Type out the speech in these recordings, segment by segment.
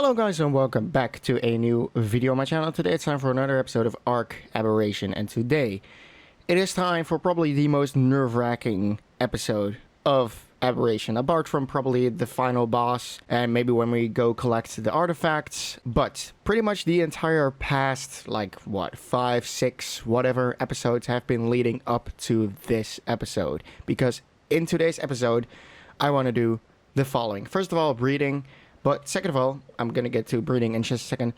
Hello guys and welcome back to a new video on my channel. Today it's time for another episode of ARK Aberration, and today it is time for probably the most nerve-wracking episode of Aberration, apart from probably the final boss and maybe when we go collect the artifacts. But pretty much the entire past, like what, 5, 6, whatever episodes have been leading up to this episode, because in today's episode I want to do the following. First of all, breeding. But second of all, I'm going to get to breeding in just a second.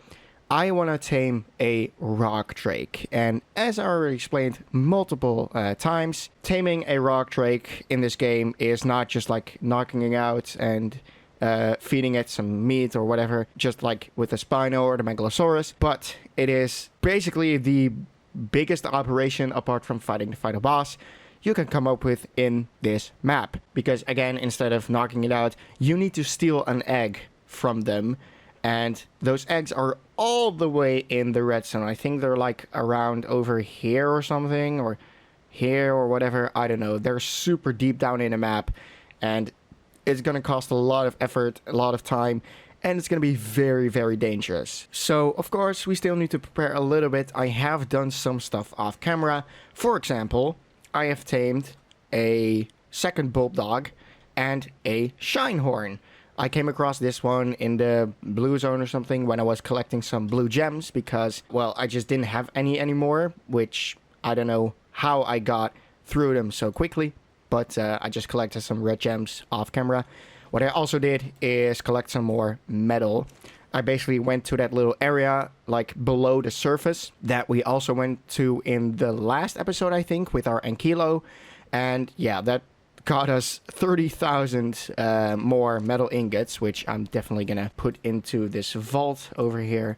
I want to tame a rock drake. And as I already explained multiple times, taming a rock drake in this game is not just like knocking it out and feeding it some meat or whatever, just like with the Spino or the Megalosaurus. But it is basically the biggest operation apart from fighting the final boss you can come up with in this map. Because again, instead of knocking it out, you need to steal an egg from them, and those eggs are all the way in the red zone. I think they're like around over here or something, or here or whatever, I don't know. They're super deep down in the map, and it's gonna cost a lot of effort, a lot of time, and it's gonna be very, very dangerous. So of course we still need to prepare a little bit. I have done some stuff off camera. For example, I have tamed a second bulldog and a Shinehorn. I came across this one in the blue zone or something when I was collecting some blue gems because, well, I just didn't have any anymore, which I don't know how I got through them so quickly, but I just collected some red gems off camera. What I also did is collect some more metal. I basically went to that little area like below the surface that we also went to in the last episode, I think, with our Ankilo. And yeah, that got us 30,000 more metal ingots, which I'm definitely gonna put into this vault over here.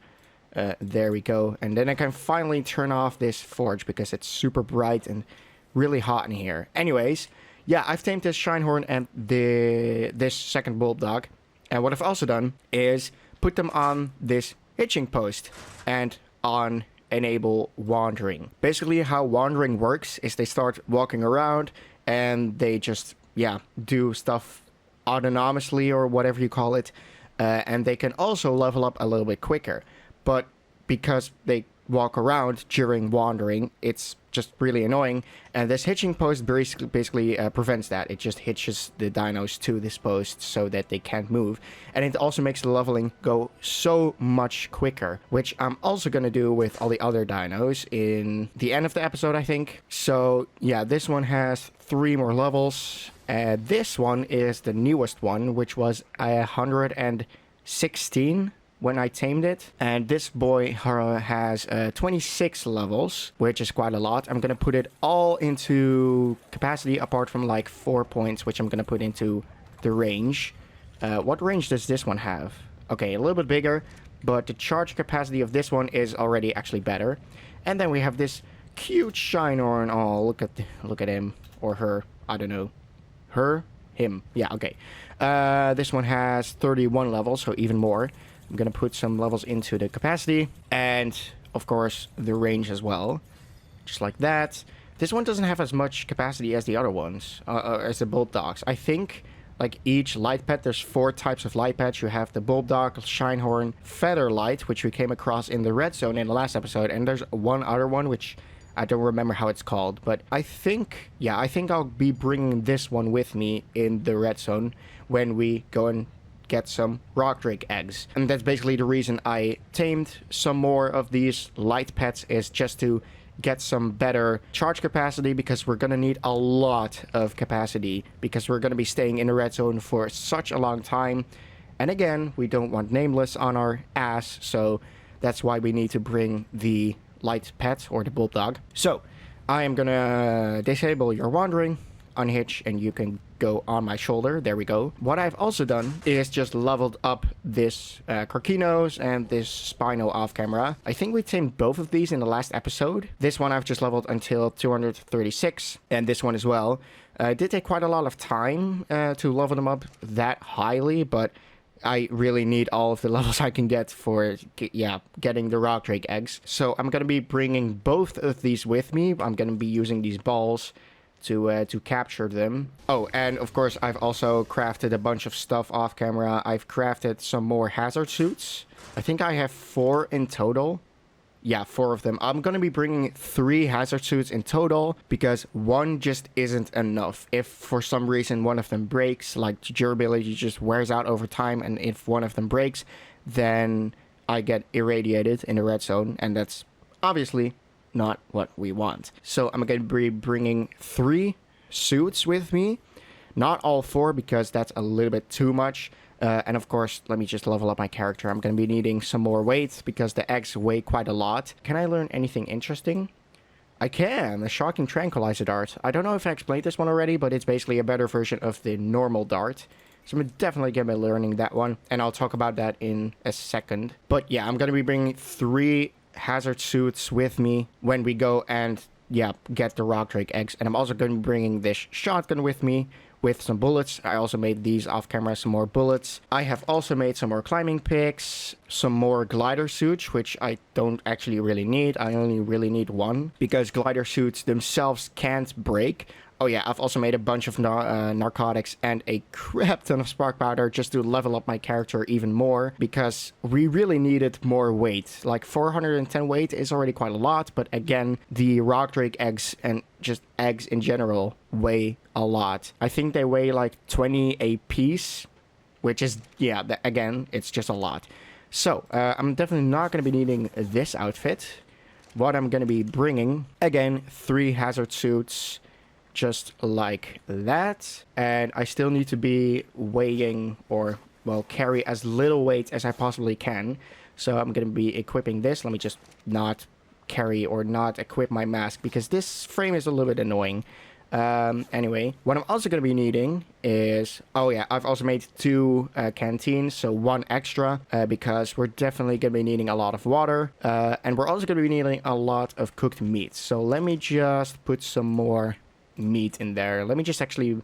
There we go. And then I can finally turn off this forge because it's super bright and really hot in here. Anyways, yeah, I've tamed this Shinehorn and this second bulldog. And what I've also done is put them on this hitching post and on enable wandering. Basically how wandering works is they start walking around and they just, yeah, do stuff autonomously or whatever you call it. And they can also level up a little bit quicker. But because they walk around during wandering, it's just really annoying. And this hitching post basically prevents that. It just hitches the dinos to this post so that they can't move. And it also makes the leveling go so much quicker, which I'm also going to do with all the other dinos in the end of the episode, I think. So yeah, this one has 3 more levels. This one is the newest one, which was 116 when I tamed it, and this boy has 26 levels, which is quite a lot. I'm gonna put it all into capacity apart from like 4 points, which I'm gonna put into the range. What range does this one have? Okay, a little bit bigger, but the charge capacity of this one is already actually better. And then we have this cute Shinehorn. Oh, look at him or her. I don't know. Him. Yeah, okay. This one has 31 levels, so even more. I'm going to put some levels into the capacity and, of course, the range as well. Just like that. This one doesn't have as much capacity as the other ones, as the bulldogs. I think, like, each light pet, there's 4 types of light pets. You have the bulldog, Shinehorn, feather light, which we came across in the red zone in the last episode. And there's one other one, which I don't remember how it's called. But I think, yeah, I think I'll be bringing this one with me in the red zone when we go and get some rock drake eggs. And that's basically the reason I tamed some more of these light pets, is just to get some better charge capacity, because we're gonna need a lot of capacity because we're gonna be staying in the red zone for such a long time. And again, we don't want nameless on our ass, so that's why we need to bring the light pet or the bulldog. So I am gonna disable your wandering, unhitch, and you can go on my shoulder. There we go. What I've also done is just leveled up this Carquinos and this Spino off camera. I think we tamed both of these in the last episode. This one I've just leveled until 236, and this one as well. It did take quite a lot of time to level them up that highly, but I really need all of the levels I can get for, yeah, getting the rock drake eggs. So I'm going to be bringing both of these with me. I'm going to be using these balls to capture them. Oh, and of course, I've also crafted a bunch of stuff off camera. I've crafted some more hazard suits. I think I have 4 in total. Yeah, 4 of them. I'm going to be bringing 3 hazard suits in total because 1 just isn't enough. If for some reason one of them breaks, like durability just wears out over time, and if one of them breaks, then I get irradiated in the red zone, and that's obviously not what we want. So I'm going to be bringing 3 suits with me. Not all 4 because that's a little bit too much. And of course, let me just level up my character. I'm going to be needing some more weight because the eggs weigh quite a lot. Can I learn anything interesting? I can. A shocking tranquilizer dart. I don't know if I explained this one already, but it's basically a better version of the normal dart. So I'm definitely going to be learning that one. And I'll talk about that in a second. But yeah, I'm going to be bringing 3 hazard suits with me when we go and, yeah, get the rock drake eggs. And I'm also going to be bringing this shotgun with me with some bullets. I also made these off camera, some more bullets. I have also made some more climbing picks, some more glider suits, which I don't actually really need. I only really need 1 because glider suits themselves can't break. Oh yeah, I've also made a bunch of narcotics and a crap ton of spark powder just to level up my character even more because we really needed more weight. Like 410 weight is already quite a lot, but again, the rock drake eggs and just eggs in general weigh a lot. I think they weigh like 20 a piece, which is, yeah, again, it's just a lot. So, I'm definitely not going to be needing this outfit. What I'm going to be bringing, again, 3 hazard suits, just like that. And I still need to be weighing or, well, carry as little weight as I possibly can. So I'm going to be equipping this. Let me just not carry or not equip my mask because this frame is a little bit annoying. Anyway, what I'm also going to be needing is, oh yeah, I've also made 2 canteens, so 1 extra because we're definitely going to be needing a lot of water. And we're also going to be needing a lot of cooked meat. So let me just put some more meat in there. Let me just actually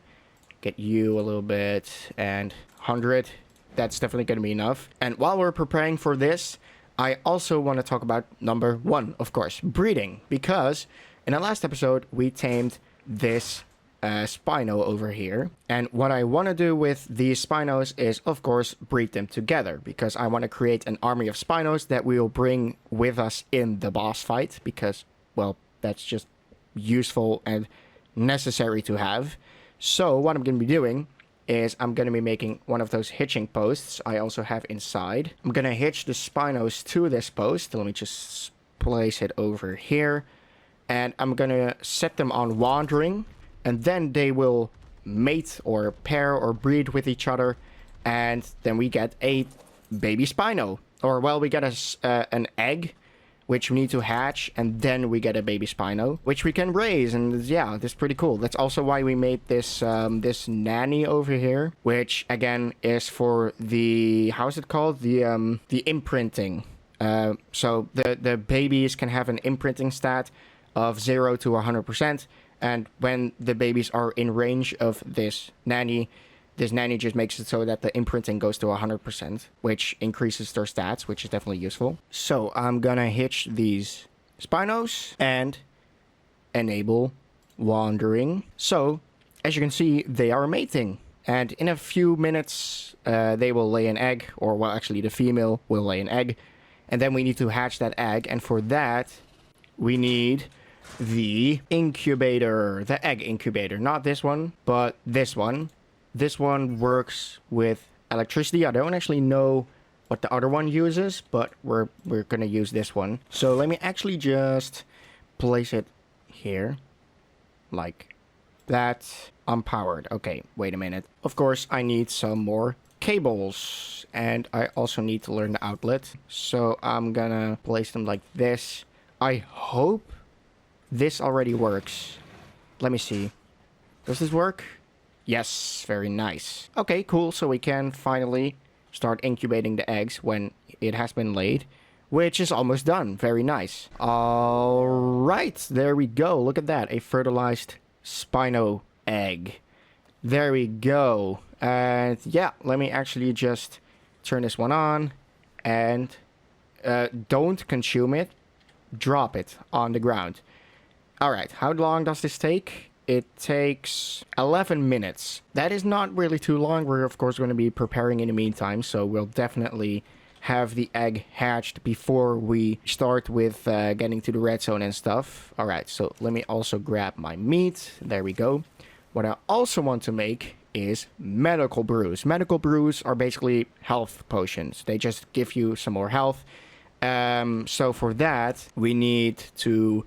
get you a little bit, and 100. That's definitely going to be enough. And while we're preparing for this, I also want to talk about number 1, of course, breeding, because in the last episode we tamed this Spino over here, and what I want to do with these Spinos is, of course, breed them together because I want to create an army of Spinos that we will bring with us in the boss fight because, well, that's just useful and necessary to have. So what I'm going to be doing is I'm going to be making one of those hitching posts I also have inside. I'm going to hitch the Spinos to this post. Let me just place it over here. And I'm going to set them on wandering. And then they will mate or pair or breed with each other. And then we get a baby Spino. Or, well, we get an egg, which we need to hatch, and then we get a baby Spino, which we can raise, and yeah, that's pretty cool. That's also why we made this this nanny over here, which again is for the, how's it called? The imprinting. So the babies can have an imprinting stat of 0 to 100%, and when the babies are in range of this nanny just makes it so that the imprinting goes to 100%, which increases their stats, which is definitely useful. So I'm gonna hitch these Spinos and enable wandering. So, as you can see, they are mating. And in a few minutes, they will lay an egg, or well, actually the female will lay an egg. And then we need to hatch that egg, and for that, we need the incubator, the egg incubator. Not this one, but this one. This one works with electricity. I don't actually know what the other one uses, but we're gonna use this one. So let me actually just place it here, like that. Unpowered. Okay, wait a minute. Of course, I need some more cables, and I also need to learn the outlet. So I'm gonna place them like this. I hope this already works. Let me see. Does this work? Yes, very nice. Okay, cool. So we can finally start incubating the eggs when it has been laid, which is almost done. Very nice. All right, there we go. Look at that, a fertilized Spino egg. There we go. And yeah, let me actually just turn this one on, and don't consume it. Drop it on the ground. All right, how long does this take? it takes 11 minutes. That is not really too long. We're, of course, going to be preparing in the meantime, so we'll definitely have the egg hatched before we start with getting to the red zone and stuff. All right, so let me also grab my meat. There we go. What I also want to make is medical brews. Medical brews are basically health potions. They just give you some more health. So for that, we need to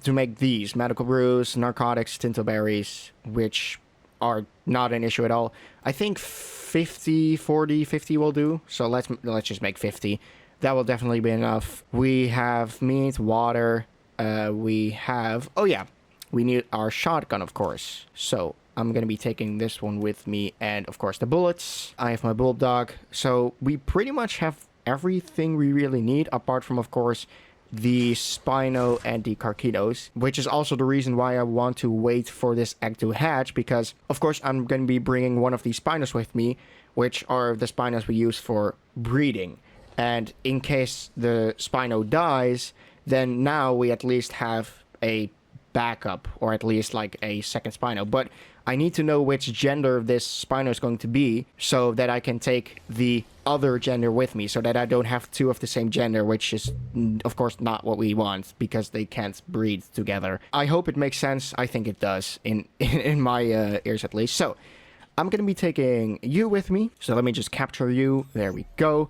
make these medical brews, narcotics, tintoberries, which are not an issue at all. I think 50, 40, 50 will do. So let's just make 50. That will definitely be enough. We have meat, water. We need our shotgun, of course. So I'm going to be taking this one with me, and of course the bullets. I have my bulldog. So we pretty much have everything we really need, apart from, of course, the Spino and the Carquitos, which is also the reason why I want to wait for this egg to hatch, because, of course, I'm going to be bringing one of these Spinos with me, which are the Spinos we use for breeding. And in case the Spino dies, then now we at least have a backup, or at least like a second Spino. But I need to know which gender this Spino is going to be, so that I can take the other gender with me, so that I don't have two of the same gender, which is, of course, not what we want, because they can't breed together. I hope it makes sense. I think it does, in my ears at least. So I'm going to be taking you with me, so let me just capture you. There we go.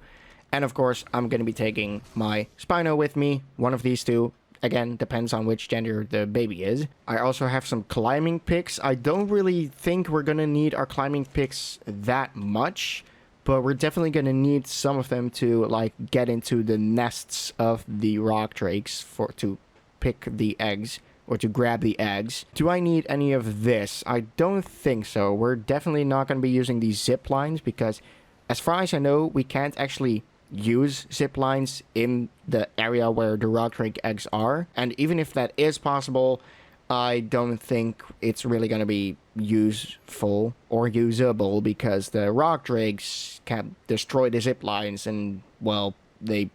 And of course, I'm going to be taking my Spino with me, one of these two. Again, depends on which gender the baby is. I also have some climbing picks. I don't really think we're going to need our climbing picks that much, but we're definitely going to need some of them to like get into the nests of the rock drakes to pick the eggs, or to grab the eggs. Do I need any of this? I don't think so. We're definitely not going to be using these zip lines, because as far as I know, we can't actually use zip lines in the area where the rock drake eggs are. And even if that is possible, I don't think it's really going to be useful or usable, because the rock drakes can destroy the zip lines, and, well, they,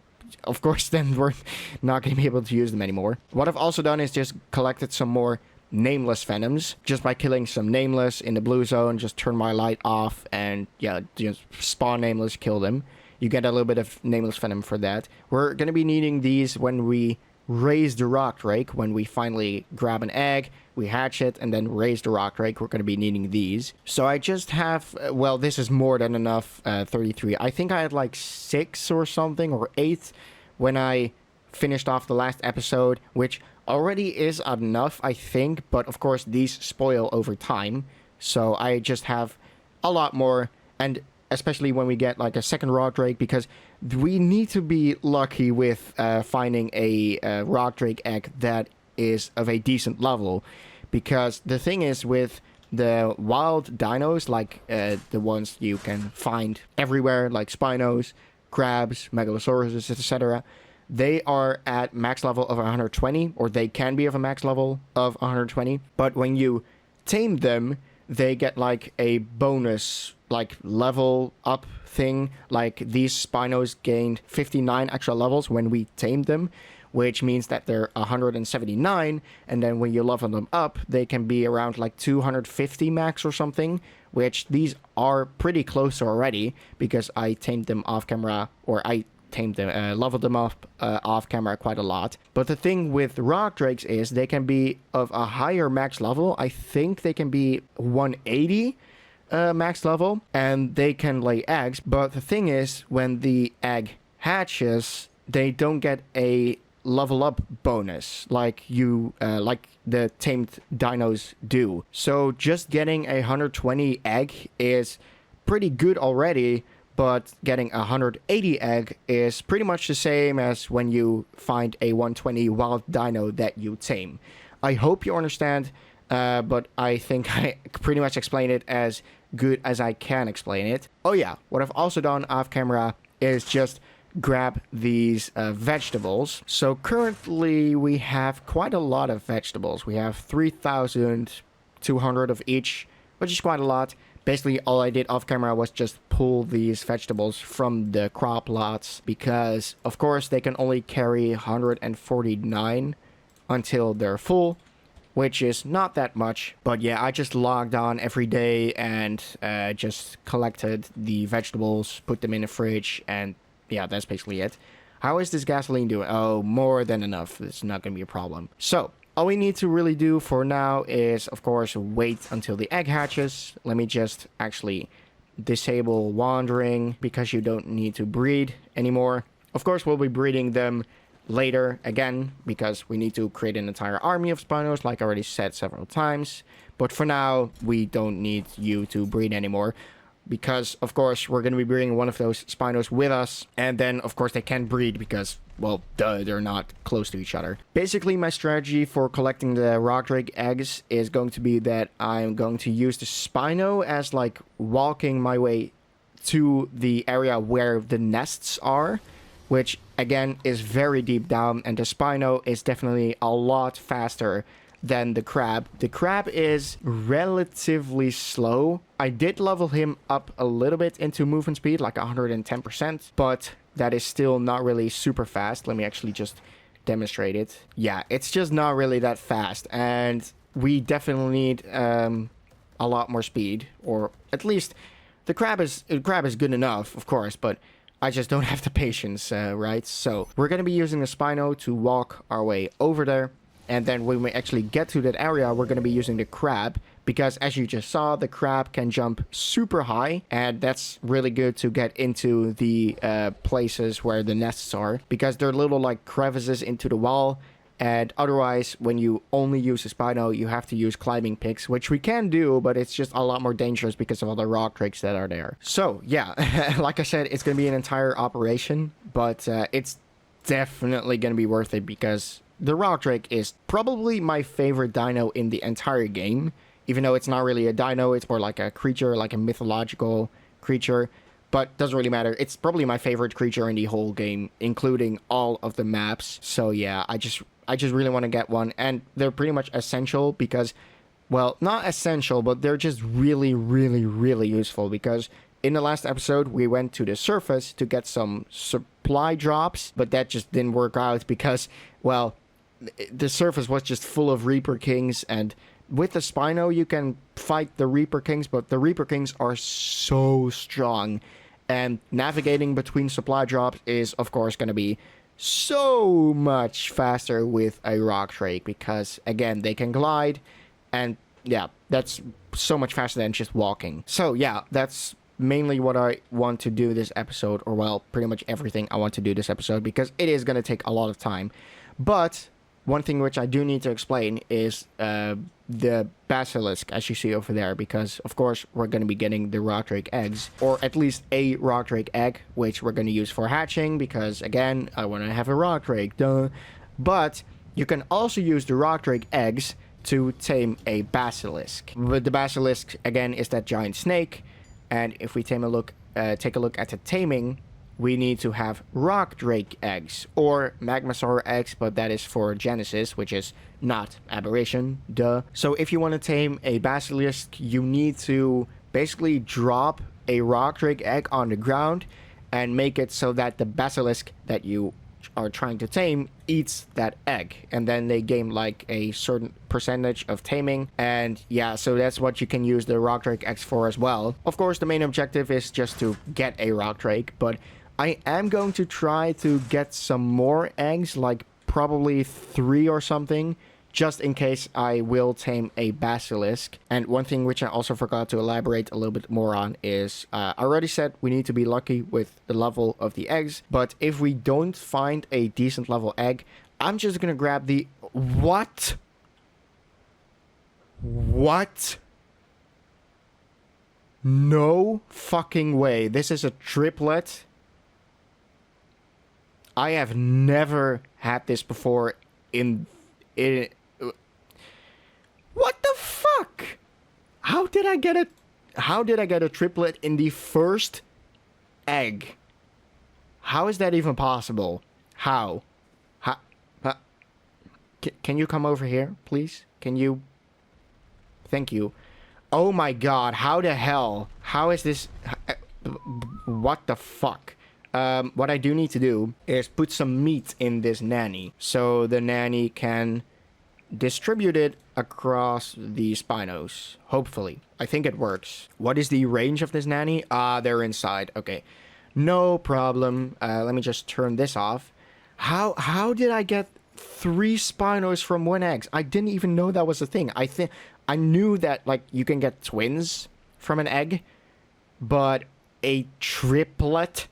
of course, then we're not going to be able to use them anymore. What I've also done is just collected some more nameless venoms, just by killing some nameless in the blue zone. Just turn my light off and, yeah, just spawn nameless, kill them. You get a little bit of nameless venom for that. We're going to be needing these when we raise the rock drake. When we finally grab an egg, we hatch it, and then raise the rock drake, we're going to be needing these. So I just have, well, this is more than enough, 33. I think I had like 6 or something, or 8, when I finished off the last episode, which already is enough, I think. But of course, these spoil over time. So I just have a lot more, and especially when we get like a second rock drake, because we need to be lucky with finding a rock drake egg that is of a decent level. Because the thing is, with the wild dinos, like the ones you can find everywhere, like Spinos, crabs, megalosauruses, etc., they are at max level of 120, or they can be of a max level of 120. But when you tame them, they get like a bonus, like level up thing. Like these Spinos gained 59 extra levels when we tamed them, which means that they're 179, and then when you level them up, they can be around like 250 max or something, which these are pretty close already, because I tamed them off camera, or I leveled them up off camera quite a lot. But the thing with rock drakes is they can be of a higher max level. I think they can be 180 max level, and they can lay eggs. But the thing is, when the egg hatches, they don't get a level up bonus like the tamed dinos do. So just getting a 120 egg is pretty good already, but getting a 180 egg is pretty much the same as when you find a 120 wild dino that you tame. I hope you understand, but I think I pretty much explained it as good as I can explain it. Oh yeah, what I've also done off camera is just grab these vegetables. So currently we have quite a lot of vegetables. We have 3,200 of each, which is quite a lot. Basically, all I did off camera was just pull these vegetables from the crop lots, because, of course, they can only carry 149 until they're full. which is not that much. But yeah, I just logged on every day and just collected the vegetables, put them in the fridge, and yeah, that's basically it. How is this gasoline doing? Oh, more than enough. It's not going to be a problem. So, all we need to really do for now is, of course, wait until the egg hatches. Let me just actually disable wandering because you don't need to breed anymore. Of course, we'll be breeding them later again because we need to create an entire army of Spinos, like I already said several times. But for now, we don't need you to breed anymore because, of course, we're going to be breeding one of those Spinos with us. And then, of course, they can breed because, well, duh, they're not close to each other. Basically, my strategy for collecting the rock drake eggs is going to be that I'm going to use the Spino as, like, walking my way to the area where the nests are, which, again, is very deep down, and the Spino is definitely a lot faster than the crab. The crab is relatively slow. I did level him up a little bit into movement speed, like 110%, but that is still not really super fast. Let me actually just demonstrate it. Yeah, it's just not really that fast, and we definitely need a lot more speed, or at least the crab is good enough, of course, but I just don't have the patience, right? So we're going to be using the Spino to walk our way over there. And then when we actually get to that area, we're going to be using the crab. Because as you just saw, the crab can jump super high. And that's really good to get into the places where the nests are. Because they're little like crevices into the wall. And otherwise, when you only use a Spino, you have to use climbing picks, which we can do, but it's just a lot more dangerous because of all the rock drakes that are there. So, yeah, like I said, it's going to be an entire operation, but it's definitely going to be worth it because the rock drake is probably my favorite dino in the entire game. Even though it's not really a dino, it's more like a creature, like a mythological creature. But doesn't really matter. It's probably my favorite creature in the whole game, including all of the maps. So yeah, I just really want to get one. And they're pretty much essential because, well, not essential, but they're just really, really, really useful. Because in the last episode, we went to the surface to get some supply drops. But that just didn't work out because, well, the surface was just full of Reaper Kings. And with the Spino, you can fight the Reaper Kings, but the Reaper Kings are so strong. And navigating between supply drops is, of course, going to be so much faster with a rock drake because, again, they can glide. And, yeah, that's so much faster than just walking. So, yeah, that's mainly what I want to do this episode. Or, well, pretty much everything I want to do this episode because it is going to take a lot of time. But one thing which I do need to explain is the basilisk, as you see over there, because, of course, we're going to be getting the rock drake eggs, or at least a rock drake egg, which we're going to use for hatching, because, again, I want to have a rock drake, duh. But you can also use the rock drake eggs to tame a basilisk. But the basilisk, again, is that giant snake, and if we take a look at the taming, we need to have rock drake eggs or magmasaur eggs, but that is for Genesis, which is not Aberration, duh. So if you want to tame a basilisk, you need to basically drop a rock drake egg on the ground and make it so that the basilisk that you are trying to tame eats that egg, and then they gain like a certain percentage of taming. And yeah, so that's what you can use the rock drake eggs for as well. Of course, the main objective is just to get a rock drake, but I am going to try to get some more eggs, like probably 3 or something, just in case I will tame a basilisk. And one thing which I also forgot to elaborate a little bit more on is, I already said we need to be lucky with the level of the eggs, but if we don't find a decent level egg, I'm just gonna grab the... What? What? No fucking way. This is a triplet. I have never had this before in what the fuck? How did I get a triplet in the first egg? How is that even possible? How? Can you come over here, please? Can you? Thank you. Oh my god, how the hell? How is this? What the fuck? What I do need to do is put some meat in this nanny, so the nanny can distribute it across the Spinos. Hopefully. I think it works. What is the range of this nanny? They're inside. Okay. No problem. Let me just turn this off. How did I get 3 Spinos from 1 egg? I didn't even know that was a thing. I knew that, like, you can get twins from an egg, but a triplet?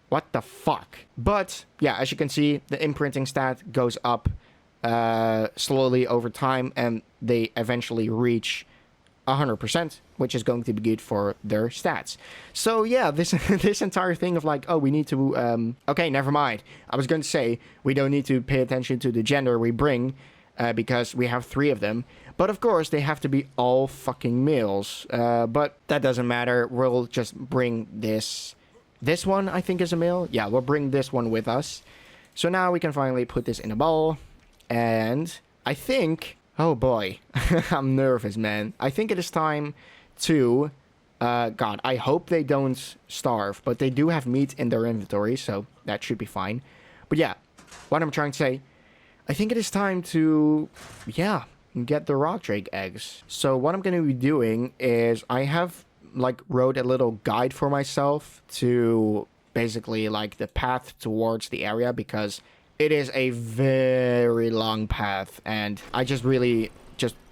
What the fuck? But, yeah, as you can see, the imprinting stat goes up slowly over time, and they eventually reach 100%, which is going to be good for their stats. So yeah, this this entire thing of like, oh, we need to okay, never mind. I was going to say we don't need to pay attention to the gender we bring because we have 3 of them. But of course, they have to be all fucking males. But that doesn't matter. We'll just bring this. This one, I think, is a male. Yeah, we'll bring this one with us. So now we can finally put this in a ball. And I think... Oh boy, I'm nervous, man. I think it is time to... God, I hope they don't starve. But they do have meat in their inventory, so that should be fine. But yeah, what I'm trying to say... I think it is time to... Yeah, get the rock drake eggs. So what I'm going to be doing is... I have, like, wrote a little guide for myself to... Basically, like, the path towards the area, because... It is a very long path, and I just really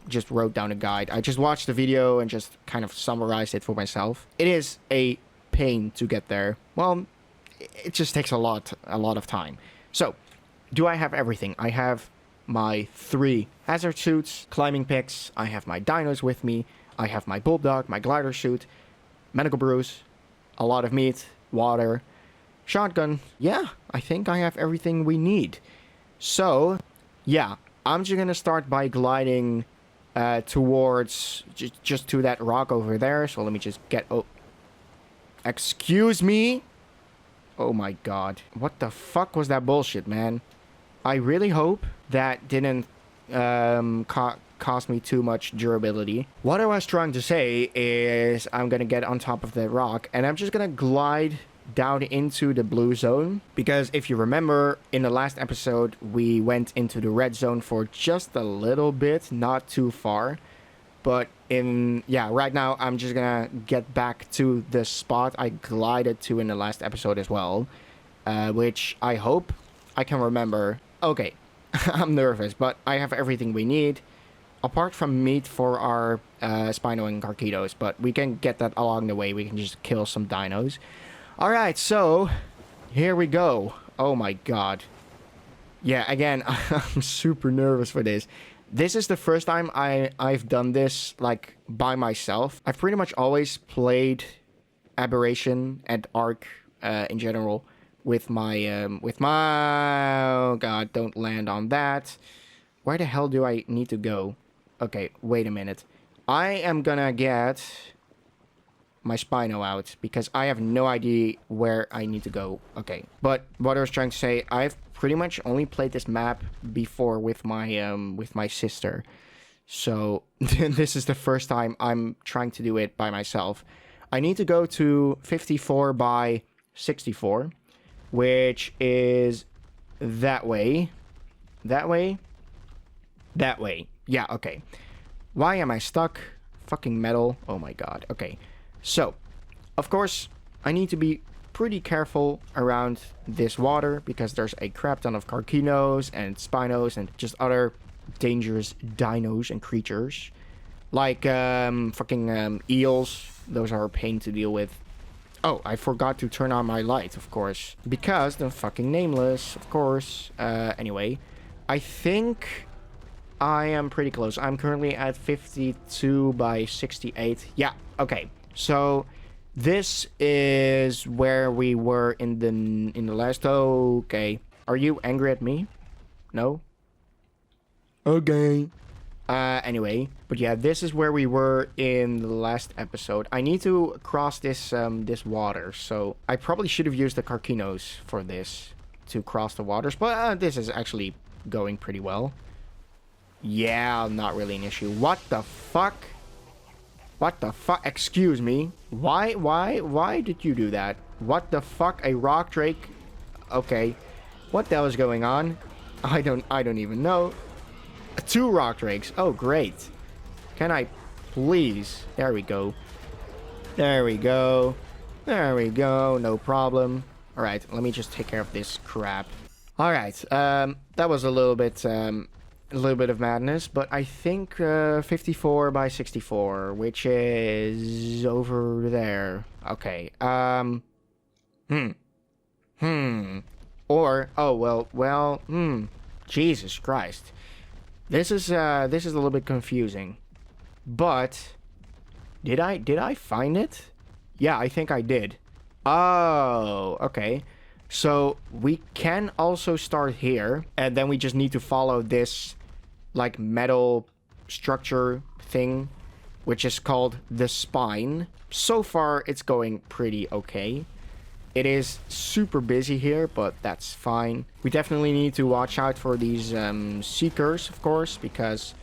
just wrote down a guide. I just watched the video and just kind of summarized it for myself. It is a pain to get there. Well, it just takes a lot of time. So, do I have everything? I have my 3 hazard suits, climbing picks, I have my dinos with me, I have my bulldog, my glider suit, medical brews, a lot of meat, water, shotgun. Yeah, I think I have everything we need. So, yeah, I'm just gonna start by gliding towards just to that rock over there. So let me just get... Oh, excuse me? Oh my god. What the fuck was that bullshit, man? I really hope that didn't cost me too much durability. What I was trying to say is I'm gonna get on top of the rock and I'm just gonna glide down into the blue zone, because if you remember in the last episode we went into the red zone for just a little bit, not too far, but right now I'm just gonna get back to the spot I glided to in the last episode as well, which I hope I can remember. Okay. I'm nervous, but I have everything we need apart from meat for our Spino and Carquitos, but we can get that along the way. We can just kill some dinos. Alright, so, here we go. Oh my god. Yeah, again, I'm super nervous for this. This is the first time I've done this, like, by myself. I've pretty much always played Aberration and ARK, in general, with my... Oh god, don't land on that. Where the hell do I need to go? Okay, wait a minute. I am gonna get... my Spino out, because I have no idea where I need to go. Okay, but what I was trying to say, I've pretty much only played this map before with my sister, so this is the first time I'm trying to do it by myself. I need to go to 54 by 64, which is that way, that way, that way. Yeah, okay. Why am I stuck? Fucking metal. Oh my god. Okay. So, of course, I need to be pretty careful around this water, because there's a crap ton of Carquinos and Spinos and just other dangerous dinos and creatures. Like, fucking eels. Those are a pain to deal with. Oh, I forgot to turn on my light, of course. Because the fucking nameless, of course. Anyway, I think I am pretty close. I'm currently at 52 by 68. Yeah, okay. So, this is where we were in the last... Okay. Are you angry at me? No? Okay. Anyway. But yeah, this is where we were in the last episode. I need to cross this this water. So, I probably should have used the Carquinos for this to cross the waters. But this is actually going pretty well. Yeah, not really an issue. What the fuck? What the fuck? Excuse me. Why did you do that? What the fuck? A rock drake? Okay. What the hell is going on? I don't even know. 2 rock drakes. Oh, great. Can I please? There we go. There we go. There we go. No problem. All right, let me just take care of this crap. All right. That was a little bit of madness, but I think 54 by 64, which is over there. Okay. Or Jesus Christ. This is a little bit confusing. But did I find it? Yeah, I think I did. Oh, okay. So we can also start here, and then we just need to follow this like metal structure thing, which is called the spine. So far, it's going pretty okay. It is super busy here, but that's fine. We definitely need to watch out for these seekers, of course, because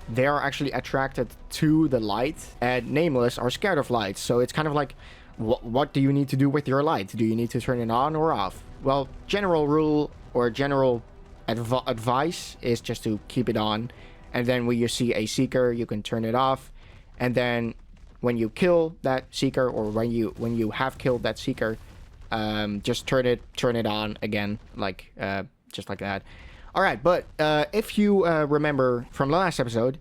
they are actually attracted to the light, and Nameless are scared of light. So it's kind of like, what do you need to do with your light? Do you need to turn it on or off? Well, general rule or general advice is just to keep it on, and then when you see a seeker, you can turn it off, and then when you kill that seeker, or when you have killed that seeker, just turn it on again, like just like that. All right, but if you remember from the last episode,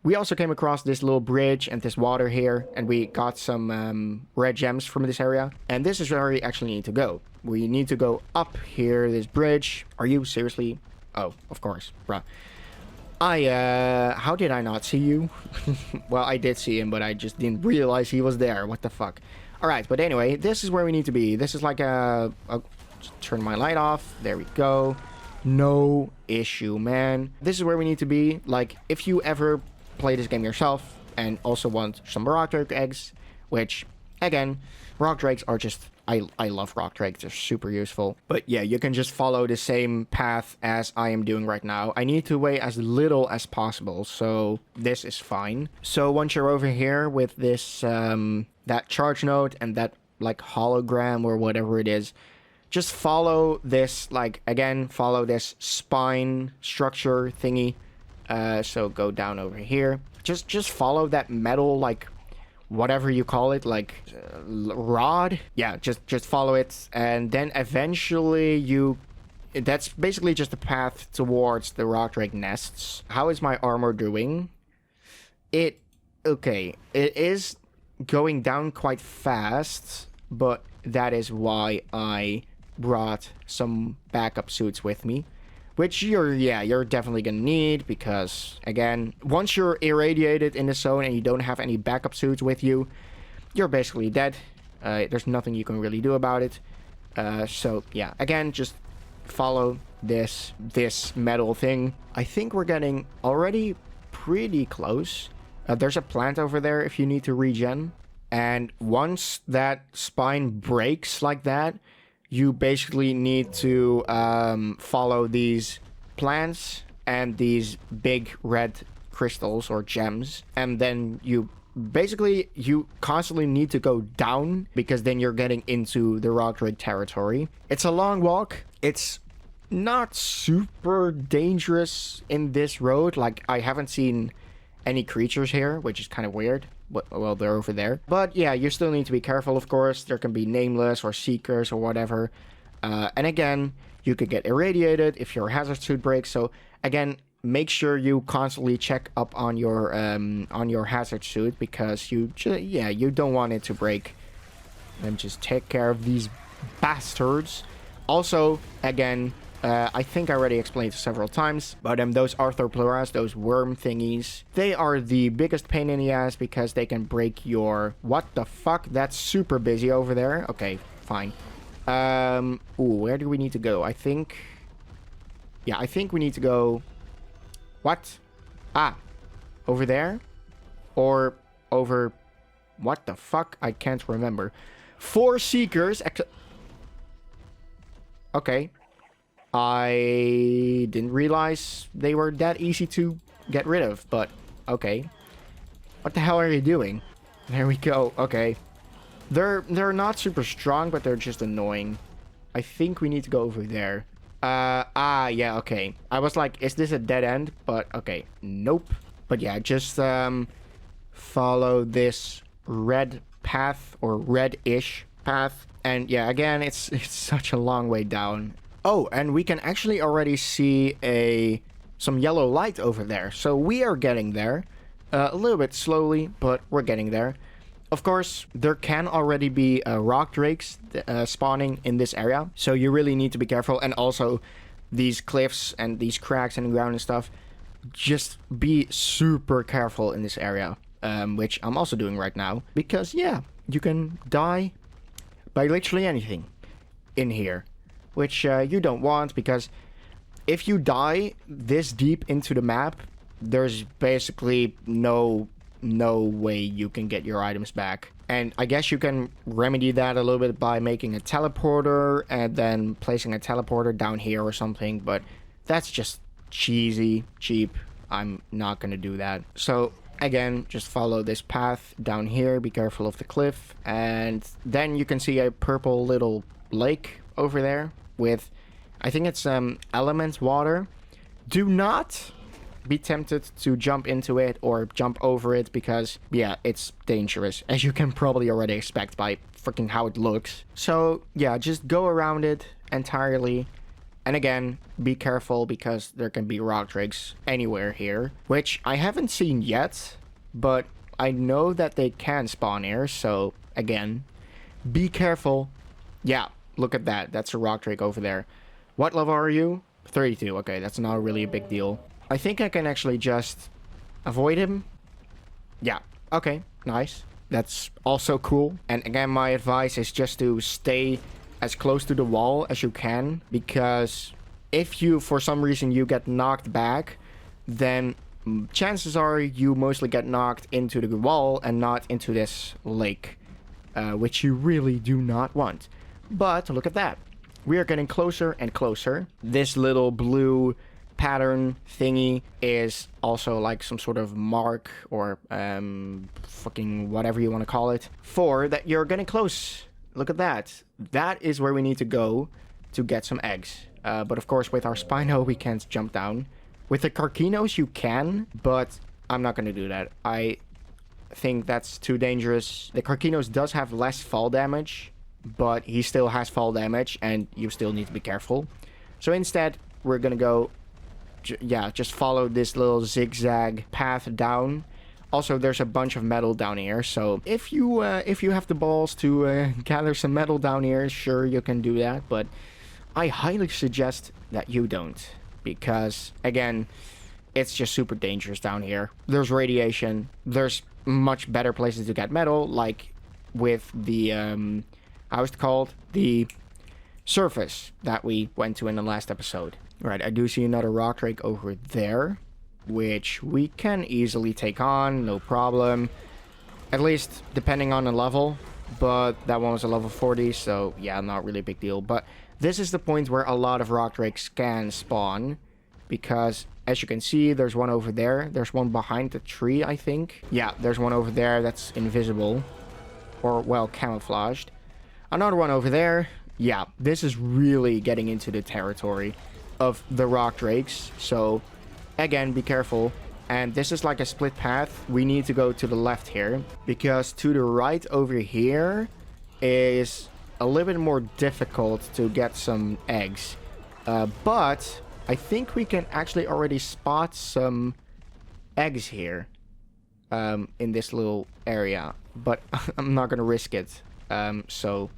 we also came across this little bridge and this water here, and we got some red gems from this area, and this is where we actually need to go. We need to go up here, this bridge. Are you seriously? Oh, of course, bruh. How did I not see you? Well, I did see him, but I just didn't realize he was there. What the fuck? All right, but anyway, this is where we need to be. This is like turn my light off. There we go. No issue, man. This is where we need to be. Like, if you ever play this game yourself and also want some rock drake eggs, which, again, rock drakes are just... I love rock drakes. They're super useful. But yeah, you can just follow the same path as I am doing right now. I need to weigh as little as possible, so this is fine. So once you're over here with this, that charge node and that, like, hologram or whatever it is, just follow this, like, again, follow this spine structure thingy. So go down over here. Just follow that metal, like, whatever you call it, like rod. Yeah, just follow it, and then eventually that's basically just a path towards the rock drake nests. How is my armor doing? Okay, it is going down quite fast, but that is why I brought some backup suits with me, which you're definitely gonna need, because again, once you're irradiated in the zone and you don't have any backup suits with you, you're basically dead. There's nothing you can really do about it. So yeah, again, just follow this metal thing. I think we're getting already pretty close. There's a plant over there if you need to regen, and once that spine breaks like that, you basically need to follow these plants and these big red crystals or gems, and then you constantly need to go down, because then you're getting into the rock drake territory. It's a long walk. It's not super dangerous in this road. Like, I haven't seen any creatures here, which is kind of weird. Well, they're over there. But yeah, you still need to be careful, of course. There can be nameless or seekers or whatever. And again, you could get irradiated if your hazard suit breaks. So again, make sure you constantly check up on your hazard suit, because you don't want it to break. And just take care of these bastards. Also, again, I think I already explained several times, but those arthropluras, those worm thingies, they are the biggest pain in the ass, because they can break your... What the fuck? That's super busy over there. Okay, fine. Where do we need to go? I think we need to go... What? Ah, over there? Or over... What the fuck? I can't remember. 4 seekers... Okay. I didn't realize they were that easy to get rid of, but okay. What the hell are you doing? There we go. Okay. They're not super strong, but they're just annoying. I think we need to go over there. Yeah, okay. I was like, is this a dead end? But okay, nope. But yeah, just follow this red path or red-ish path. And yeah, again, it's such a long way down. Oh, and we can actually already see some yellow light over there. So we are getting there. A little bit slowly, but we're getting there. Of course, there can already be rock drakes spawning in this area, so you really need to be careful. And also, these cliffs and these cracks in the ground and stuff, just be super careful in this area, which I'm also doing right now. Because, yeah, you can die by literally anything in here, which you don't want, because if you die this deep into the map, there's basically no way you can get your items back. And I guess you can remedy that a little bit by making a teleporter and then placing a teleporter down here or something, but that's just cheap. I'm not gonna do that. So again, just follow this path down here, be careful of the cliff, and then you can see a purple little lake over there with, I think it's element water. Do not be tempted to jump into it or jump over it, because yeah, it's dangerous, as you can probably already expect by freaking how it looks. So yeah, just go around it entirely, and again, be careful because there can be rock drakes anywhere here, which I haven't seen yet, but I know that they can spawn here. So again, be careful. Yeah, look at that, that's a rock drake over there. What level are you? 32. Okay, that's not really a big deal. I think I can actually just avoid him. Yeah, okay, nice. That's also cool. And again, my advice is just to stay as close to the wall as you can, because if you, for some reason, you get knocked back, then chances are you mostly get knocked into the wall and not into this lake, which you really do not want. But look at that. We are getting closer and closer. This little blue pattern thingy is also like some sort of mark or fucking whatever you want to call it, for that you're getting close. Look at that. That is where we need to go to get some eggs. But of course, with our Spino, we can't jump down. With the Carcinos, you can, but I'm not going to do that. I think that's too dangerous. The Carcinos does have less fall damage, but he still has fall damage, and you still need to be careful. So instead, we're going to go, yeah, just follow this little zigzag path down. Also, there's a bunch of metal down here, so if you have the balls to gather some metal down here, sure, you can do that, but I highly suggest that you don't, because again, it's just super dangerous down here. There's radiation. There's much better places to get metal, like with the how's it called, the surface that we went to in the last episode. Right, I do see another rock drake over there, which we can easily take on, no problem. At least depending on the level, but that one was a level 40, so yeah, not really a big deal. But this is the point where a lot of rock drakes can spawn, because as you can see, there's one over there. There's one behind the tree, I think. Yeah, there's one over there that's invisible, or well, camouflaged. Another one over there. Yeah, this is really getting into the territory of the rock drakes, so again, be careful. And this is like a split path. We need to go to the left here, because to the right over here is a little bit more difficult to get some eggs, but I think we can actually already spot some eggs here in this little area, but I'm not gonna risk it. So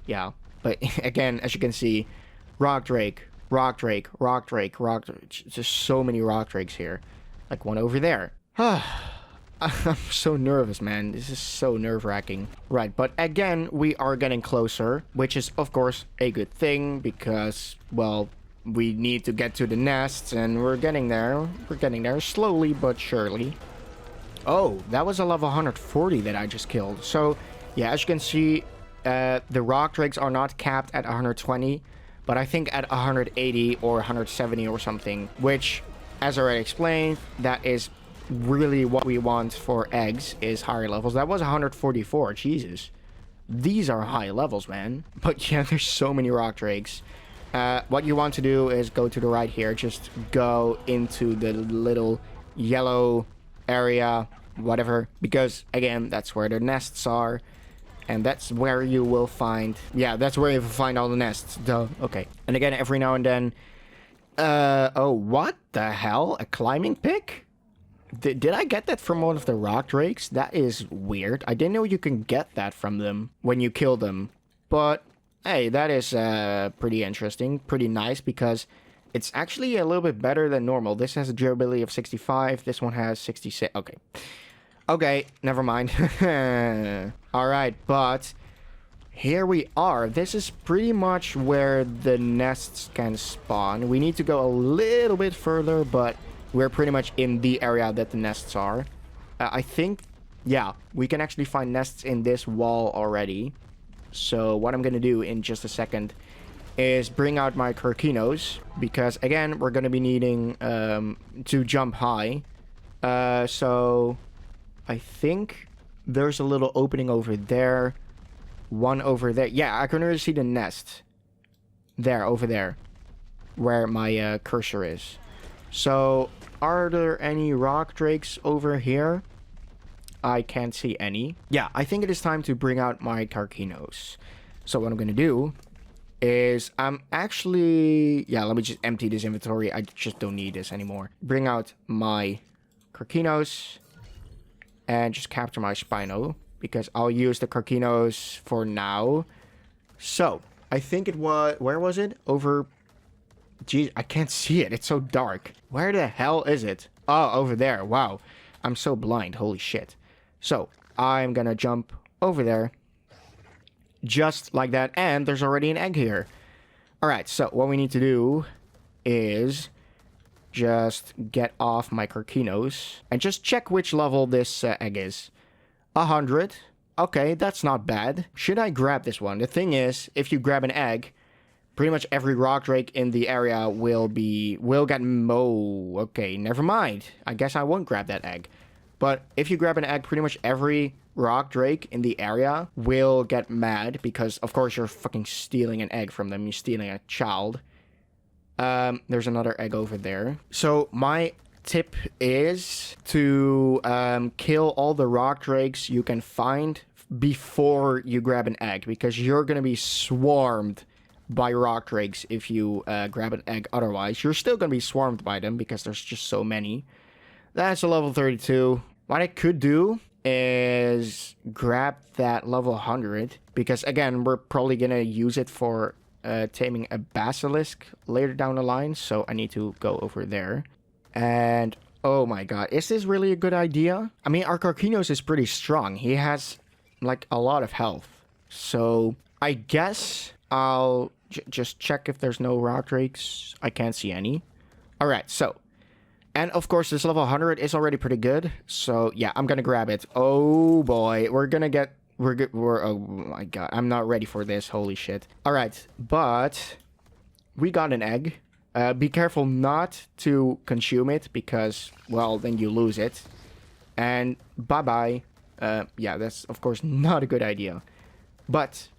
yeah, but again, as you can see, rock drake, just so many rock drakes here. Like one over there. I'm so nervous, man. This is so nerve-wracking. Right, but again, we are getting closer, which is, of course, a good thing, because, well, we need to get to the nests, and we're getting there. We're getting there slowly but surely. Oh, that was a level 140 that I just killed. So, yeah, as you can see, the rock drakes are not capped at 120, but I think at 180 or 170 or something, which, as I already explained, that is really what we want for eggs, is higher levels. That was 144, Jesus. These are high levels, man. But yeah, there's so many rock drakes. What you want to do is go to the right here. Just go into the little yellow area, whatever. Because, again, that's where the nests are. And that's where you will find... Yeah, that's where you will find all the nests. Duh. Okay. And again, every now and then... oh, what the hell? A climbing pick? Did I get that from one of the rock drakes? That is weird. I didn't know you can get that from them when you kill them. But, hey, that is pretty interesting. Pretty nice because it's actually a little bit better than normal. This has a durability of 65. This one has 66. Okay. Okay, never mind. Alright, but here we are. This is pretty much where the nests can spawn. We need to go a little bit further, but we're pretty much in the area that the nests are. I think, yeah, we can actually find nests in this wall already. So what I'm going to do in just a second is bring out my Kirkinos. Because, again, we're going to be needing to jump high. So I think there's a little opening over there. One over there. Yeah, I can already see the nest. There, over there. Where my cursor is. So, are there any rock drakes over here? I can't see any. Yeah, I think it is time to bring out my Karkinos. So what I'm going to do is I'm actually... Yeah, let me just empty this inventory. I just don't need this anymore. Bring out my Karkinos and just capture my Spino because I'll use the Karkinos for now. So, I think it was... Where was it? Over... Geez, I can't see it. It's so dark. Where the hell is it? Oh, over there. Wow. I'm so blind. Holy shit. So, I'm gonna jump over there. Just like that. And there's already an egg here. Alright, so what we need to do is just get off my Karkinos and just check which level this egg is. 100. Okay, that's not bad. Should I grab this one? The thing is, if you grab an egg... Pretty much every rock drake in the area will get... Oh, okay, never mind. I guess I won't grab that egg. But if you grab an egg, pretty much every rock drake in the area will get mad. Because, of course, you're fucking stealing an egg from them. You're stealing a child. There's another egg over there. So, my tip is to kill all the rock drakes you can find before you grab an egg. Because you're going to be swarmed by rock drakes if you grab an egg. Otherwise, you're still going to be swarmed by them because there's just so many. That's a level 32. What I could do is grab that level 100 because, again, we're probably going to use it for taming a basilisk later down the line. So I need to go over there. And, oh my god, is this really a good idea? I mean, our Karkinos is pretty strong. He has, like, a lot of health. So I guess I'll just check if there's no rock drakes. I can't see any. Alright, so. And of course, this level 100 is already pretty good. So, yeah, I'm gonna grab it. Oh boy, we're gonna get... oh my god, I'm not ready for this. Holy shit. Alright, but we got an egg. Be careful not to consume it because, well, then you lose it. And bye-bye. Yeah, that's, of course, not a good idea. But...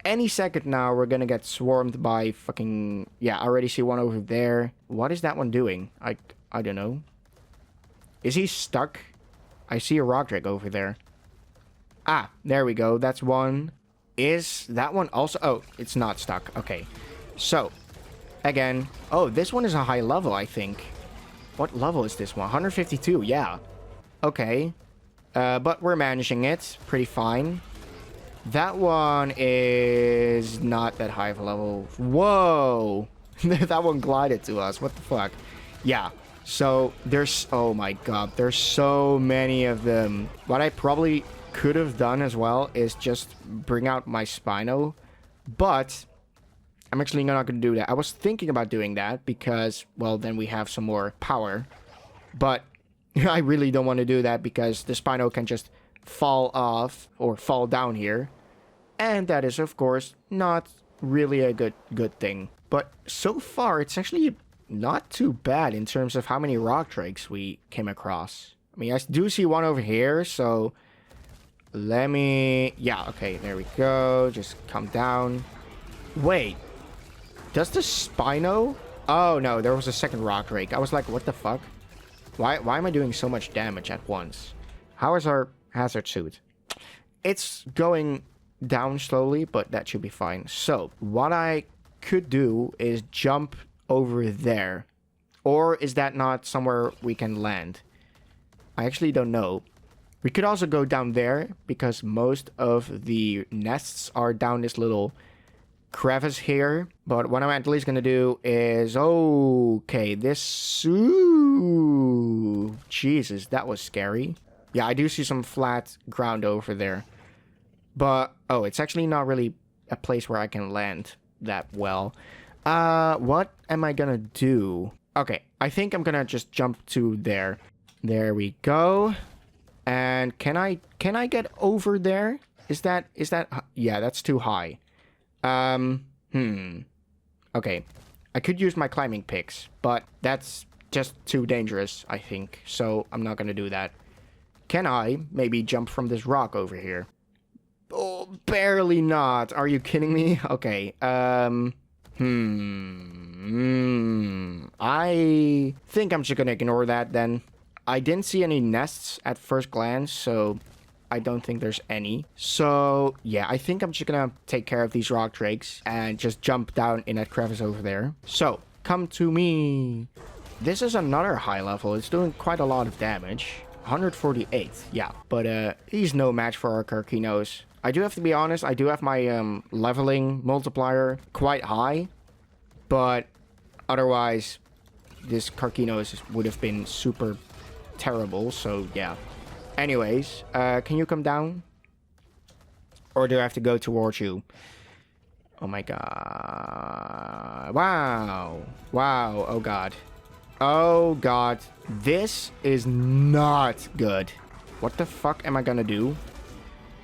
any second now, we're gonna get swarmed by fucking... Yeah, I already see one over there. What is that one doing? I don't know. Is he stuck? I see a rock drake over there. Ah, there we go. That's one. Is that one also... Oh, it's not stuck. Okay. So, again... Oh, this one is a high level, I think. What level is this one? 152, yeah. Okay. But we're managing it pretty fine. That one is not that high of a level. Whoa! That one glided to us. What the fuck? Yeah. So, there's... Oh my god. There's so many of them. What I probably could have done as well is just bring out my Spino. But, I'm actually not going to do that. I was thinking about doing that because, well, then we have some more power. But, I really don't want to do that because the Spino can just fall off or fall down here. And that is, of course, not really a good thing. But so far, it's actually not too bad in terms of how many rock drakes we came across. I mean, I do see one over here, so let me... Yeah, okay, there we go. Just come down. Wait. Does the Spino... Oh, no, there was a second rock drake. I was like, what the fuck? Why am I doing so much damage at once? How is our hazard suit? It's going down slowly, but that should be fine. So, what I could do is jump over there. Or is that not somewhere we can land? I actually don't know. We could also go down there, because most of the nests are down this little crevice here. But what I'm at least gonna do is... Okay, this... Ooh, Jesus, that was scary. Yeah, I do see some flat ground over there. But, oh, it's actually not really a place where I can land that well. What am I gonna do? Okay, I think I'm gonna just jump to there. There we go. And can I get over there? Is that... Yeah, that's too high. Okay. I could use my climbing picks, but that's just too dangerous, I think. So I'm not gonna do that. Can I maybe jump from this rock over here? Oh, barely not. Are you kidding me? Okay. I think I'm just gonna ignore that then. I didn't see any nests at first glance, so I don't think there's any. So, yeah, I think I'm just gonna take care of these rock drakes and just jump down in that crevice over there. So, come to me. This is another high level. It's doing quite a lot of damage. 148, yeah. But he's no match for our Karkinos. I do have to be honest, I do have my leveling multiplier quite high. But otherwise, this Karkinos would have been super terrible, so yeah. Anyways, can you come down? Or do I have to go towards you? Oh my god. Wow. Wow. Oh god. Oh god. This is not good. What the fuck am I gonna do?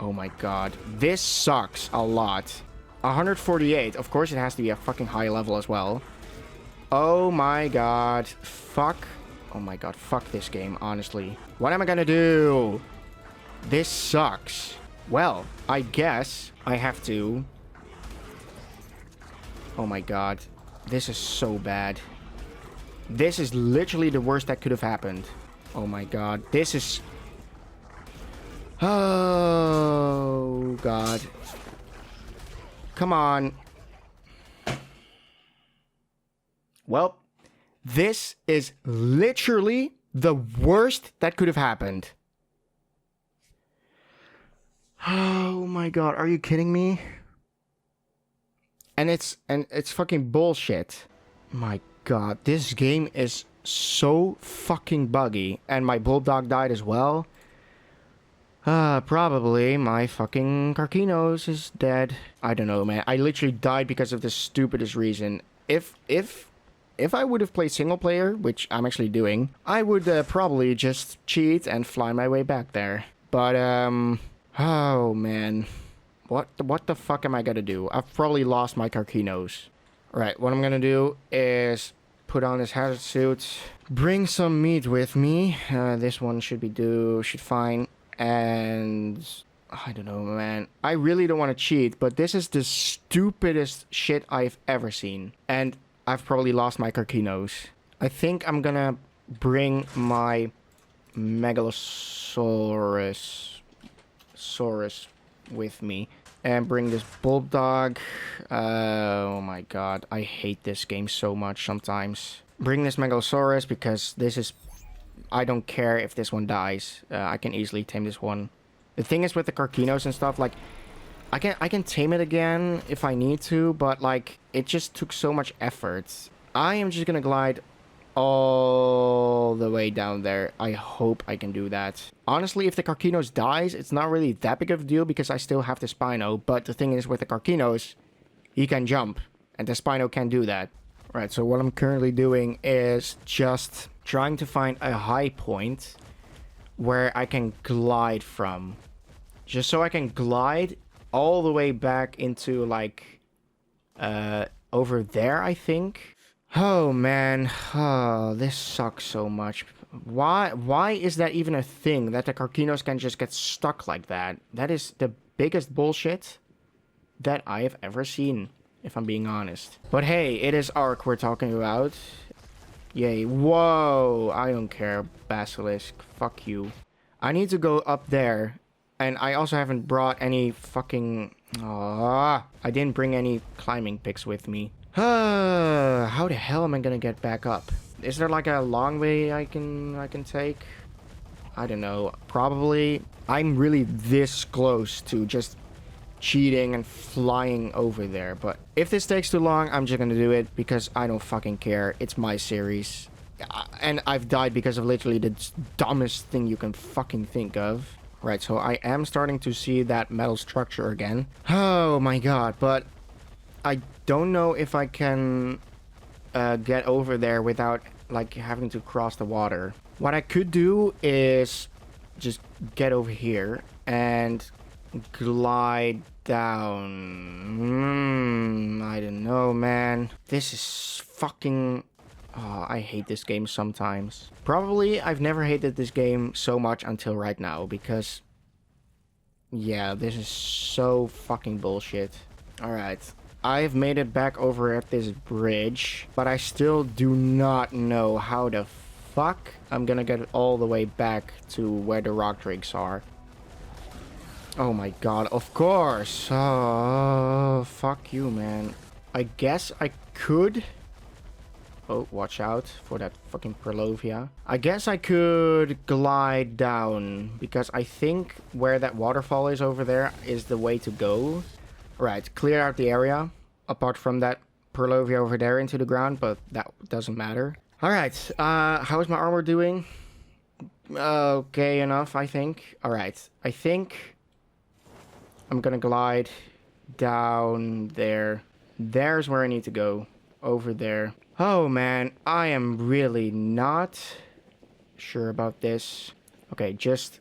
Oh my god. This sucks a lot. 148. Of course it has to be a fucking high level as well. Oh my god. Fuck. Oh my god. Fuck this game, honestly. What am I gonna do? This sucks. Well, I guess I have to... Oh my god. This is so bad. This is literally the worst that could have happened. Oh my god. This is... Oh god. Come on. Well, this is literally the worst that could have happened. Oh my god, are you kidding me? And it's fucking bullshit. My god, this game is so fucking buggy. And my bulldog died as well. Probably my fucking Karkinos is dead. I don't know, man. I literally died because of the stupidest reason. If I would have played single player, which I'm actually doing, I would probably just cheat and fly my way back there. But oh man, what the fuck am I gonna do? I've probably lost my Karkinos. Right, what I'm gonna do is put on this hazard suit, bring some meat with me. This one should fine. And I don't know, man. I really don't want to cheat, but this is the stupidest shit I've ever seen. And I've probably lost my Karkinos. I think I'm gonna bring my Megalosaurus with me. And bring this bulldog. Oh my god. I hate this game so much sometimes. Bring this Megalosaurus because this is... I don't care if this one dies. I can easily tame this one. The thing is with the Karkinos and stuff, like... I can tame it again if I need to, but like... It just took so much effort. I am just gonna glide all the way down there. I hope I can do that. Honestly, if the Karkinos dies, it's not really that big of a deal because I still have the Spino. But the thing is with the Karkinos, he can jump. And the Spino can't do that. Right, so what I'm currently doing is just trying to find a high point where I can glide from. Just so I can glide all the way back into like over there, I think. Oh man, oh, this sucks so much. Why is that even a thing that the Karkinos can just get stuck like that? That is the biggest bullshit that I have ever seen. if I'm being honest. But hey, it is ARK we're talking about. Yay. Whoa, I don't care, Basilisk. Fuck you. I need to go up there. And I also haven't brought any fucking... I didn't bring any climbing picks with me. How the hell am I gonna get back up? Is there like a long way I can take? I don't know. Probably. I'm really this close to just cheating and flying over there. But if this takes too long, I'm just gonna do it because I don't fucking care. It's my series. And I've died because of literally the dumbest thing you can fucking think of. Right, so I am starting to see that metal structure again. Oh my god, but I don't know if I can get over there without like having to cross the water. What I could do is just get over here and glide down. I don't know, man. This is fucking... Oh, I hate this game sometimes. Probably I've never hated this game so much until right now because... Yeah, this is so fucking bullshit. Alright. I've made it back over at this bridge, but I still do not know how the fuck I'm gonna get all the way back to where the rock drakes are. Oh my god, of course. Oh, fuck you, man. I guess I could... Oh, watch out for that fucking Perlovia. I guess I could glide down because I think where that waterfall is over there is the way to go. Right, clear out the area apart from that Perlovia over there into the ground, but that doesn't matter. Alright, how is my armor doing? Okay enough, I think. Alright, I think I'm gonna glide down there. There's where I need to go. Over there. Oh man, I am really not sure about this. Okay, just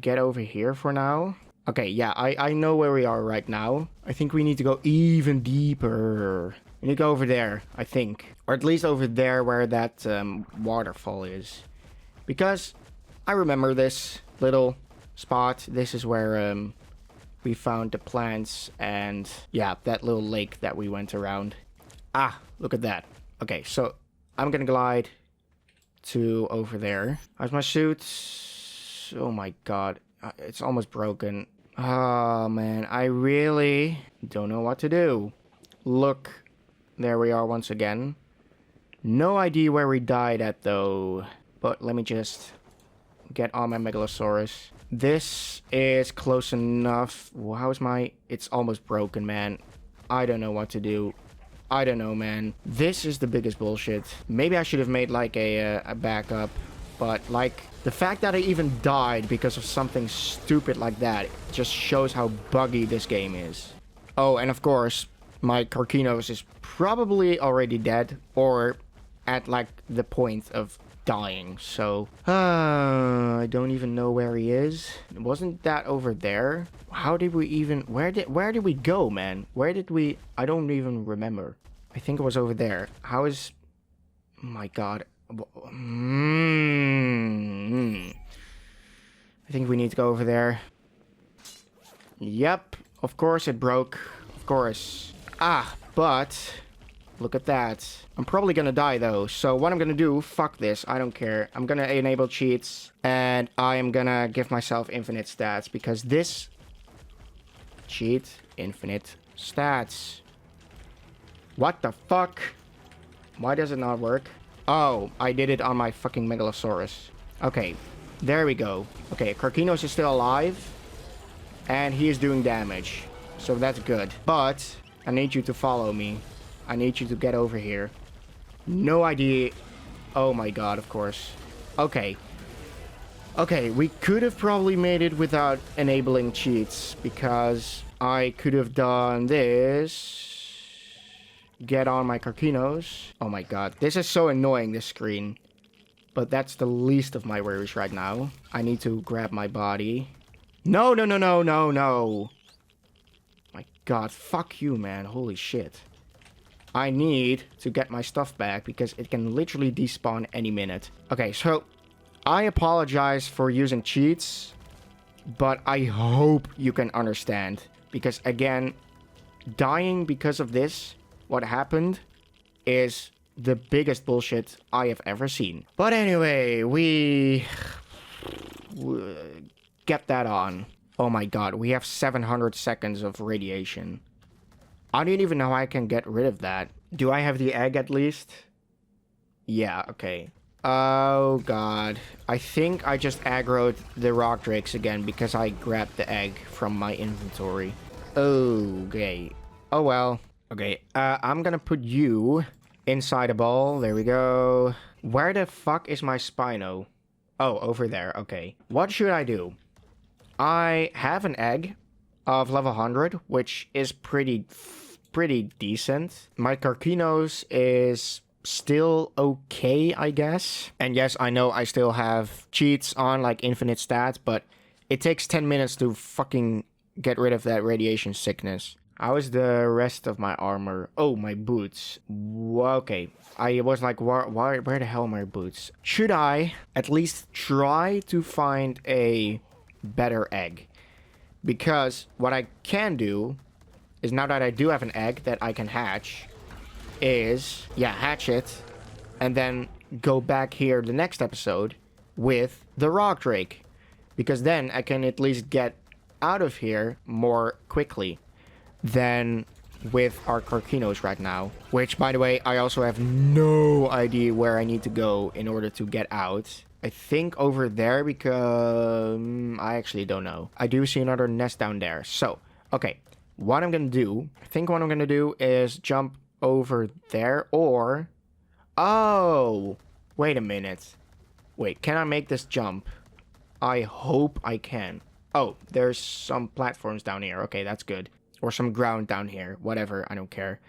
get over here for now. Okay, yeah, I know where we are right now. I think we need to go even deeper. We need to go over there, I think. Or at least over there where that waterfall is. Because I remember this little spot. This is where we found the plants and yeah, that little lake that we went around. Ah, look at that. Okay, so I'm gonna glide to over there. How's my suit? Oh my god. It's almost broken. Oh man, I really don't know what to do. Look, there we are once again. No idea where we died at though. But let me just get on my Megalosaurus. This is close enough. How's my... It's almost broken, man. I don't know what to do. I don't know, man. This is the biggest bullshit. Maybe I should have made like a backup. But like the fact that I even died because of something stupid like that just shows how buggy this game is. Oh, and of course, my Carcinos is probably already dead or at like the point of dying. So I don't even know where he is. Wasn't that over there? How did we even... Where did we go, man? Where did we... I don't even remember. I think it was over there. How is... Oh my god. I think we need to go over there. Yep. Of course it broke. Of course. Ah, but... Look at that. I'm probably gonna die though. So what I'm gonna do, fuck this, I don't care. I'm gonna enable cheats and I am gonna give myself infinite stats because this cheat infinite stats. What the fuck? Why does it not work? Oh, I did it on my fucking Megalosaurus. Okay, there we go. Okay, Carcinos is still alive and he is doing damage. So that's good. But I need you to follow me. I need you to get over here. No idea. Oh my god, of course. Okay. Okay, we could have probably made it without enabling cheats. Because I could have done this. Get on my Carcinos. Oh my god. This is so annoying, this screen. But that's the least of my worries right now. I need to grab my body. No, no, no, no, no, no. My god, fuck you, man. Holy shit. I need to get my stuff back because it can literally despawn any minute. Okay, so I apologize for using cheats, but I hope you can understand. Because again, dying because of this, what happened, is the biggest bullshit I have ever seen. But anyway, we get that on. Oh my god, we have 700 seconds of radiation. I don't even know how I can get rid of that. Do I have the egg at least? Yeah, okay. Oh god. I think I just aggroed the rock drakes again because I grabbed the egg from my inventory. Okay. Oh well. Okay, I'm gonna put you inside a ball. There we go. Where the fuck is my Spino? Oh, over there. Okay. What should I do? I have an egg of level 100, which is pretty decent. My Carcinos is still okay, I guess. And yes, I know I still have cheats on, like infinite stats, but it takes 10 minutes to fucking get rid of that radiation sickness. How is the rest of my armor? Oh, my boots. Okay. I was like, where the hell are my boots? Should I at least try to find a better egg? Because what I can do is, now that I do have an egg that I can hatch, is, yeah, hatch it, and then go back here the next episode with the rock drake. Because then I can at least get out of here more quickly than with our Carcinos right now. Which, by the way, I also have no idea where I need to go in order to get out. I think over there, because I actually don't know. I do see another nest down there. So, okay, what I'm gonna do, I think what I'm gonna do is jump over there, or... Oh! Wait a minute. Wait, can I make this jump? I hope I can. Oh, there's some platforms down here. Okay, that's good. Or some ground down here. Whatever, I don't care.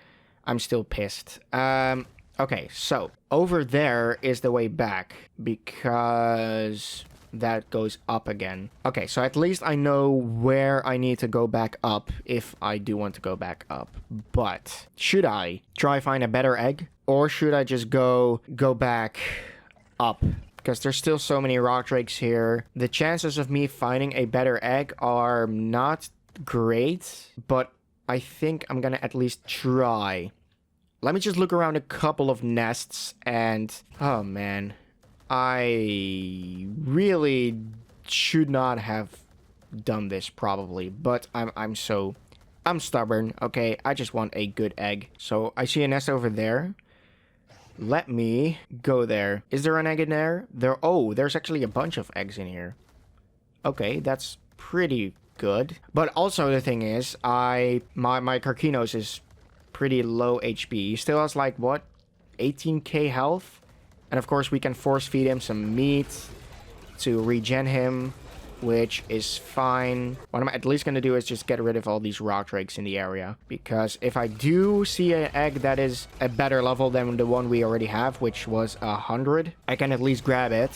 I'm still pissed. Okay, so over there is the way back, because that goes up again. Okay, so at least I know where I need to go back up if I do want to go back up. But should I try find a better egg, or should I just go back up? Because there's still so many rock drakes here. The chances of me finding a better egg are not great, but I think I'm gonna at least try. Let me just look around a couple of nests, and oh man, I really should not have done this probably, but I'm stubborn. Okay, I just want a good egg. So I see a nest over there. Let me go there. Is there an egg in there? Oh, there's actually a bunch of eggs in here. Okay, that's pretty good. But also the thing is, my Carcinos is pretty low HP. He still has like, what, 18k health? And of course we can force feed him some meat to regen him, which is fine. What I'm at least going to do is just get rid of all these rock drakes in the area. Because if I do see an egg that is a better level than the one we already have, which was 100, I can at least grab it.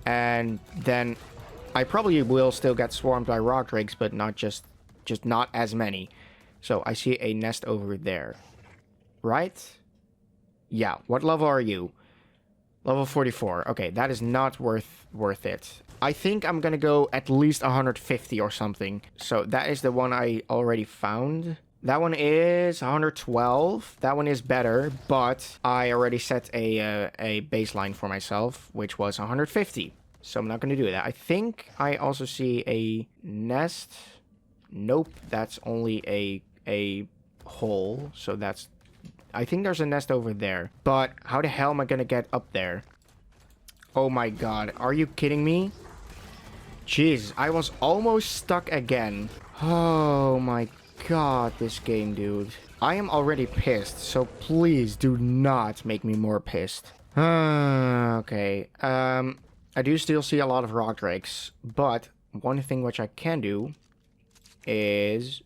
And then I probably will still get swarmed by rock drakes, but just not as many. So I see a nest over there. Right? Yeah. What level are you? Level 44. Okay, that is not worth it. I think I'm gonna go at least 150 or something. So that is the one I already found. That one is 112. That one is better, but I already set a baseline for myself, which was 150. So I'm not gonna do that. I think I also see a nest. Nope, that's only a hole. So that's... I think there's a nest over there. But how the hell am I gonna get up there? Oh my god, are you kidding me? Jeez, I was almost stuck again. Oh my god, this game, dude. I am already pissed, so please do not make me more pissed. Okay, I do still see a lot of rock drakes, but one thing which I can do is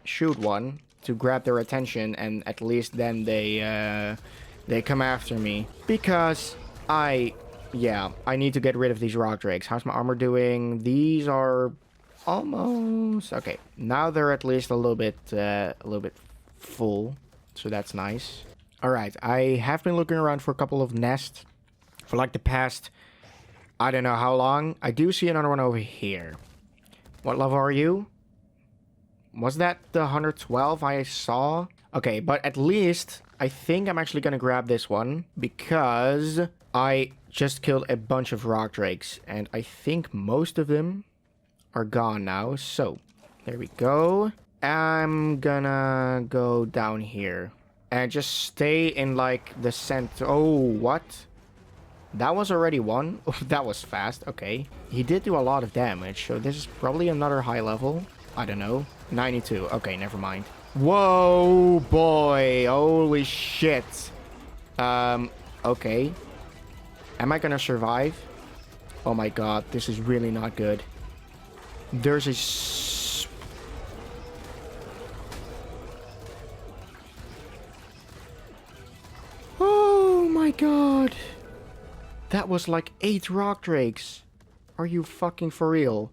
shoot one to grab their attention, and at least then they come after me. Because I need to get rid of these rock drakes. How's my armor doing? These are almost... Okay, now they're at least a little bit full, so that's nice. Alright, I have been looking around for a couple of nests for like the past... I don't know how long. I do see another one over here. What level are you? Was that the 112 I saw? Okay, but at least I think I'm actually gonna grab this one because I just killed a bunch of rock drakes and I think most of them are gone now. So there we go. I'm gonna go down here and just stay in like the center. Oh, what? That was already one. That was fast. Okay. He did do a lot of damage, so this is probably another high level. I don't know. 92. Okay, never mind. Whoa, boy. Holy shit. Okay. Am I gonna survive? Oh my god, this is really not good. There's a... Oh my god. That was like 8 rock drakes. Are you fucking for real?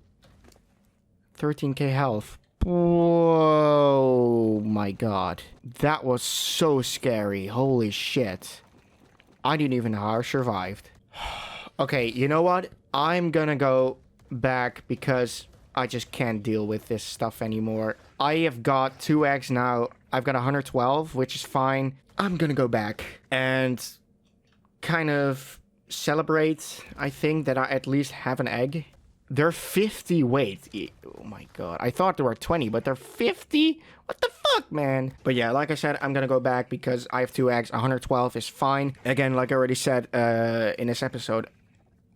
13k health. Whoa, my god. That was so scary. Holy shit. I didn't even know how I survived. Okay, you know what? I'm gonna go back because I just can't deal with this stuff anymore. I have got 2 eggs now. I've got 112, which is fine. I'm gonna go back and kind of celebrate, I think, that I at least have an egg. They're 50 weight. Oh my god. I thought there were 20, but they're 50? What the fuck, man? But yeah, like I said, I'm gonna go back because I have 2 eggs. 112 is fine. Again, like I already said in this episode,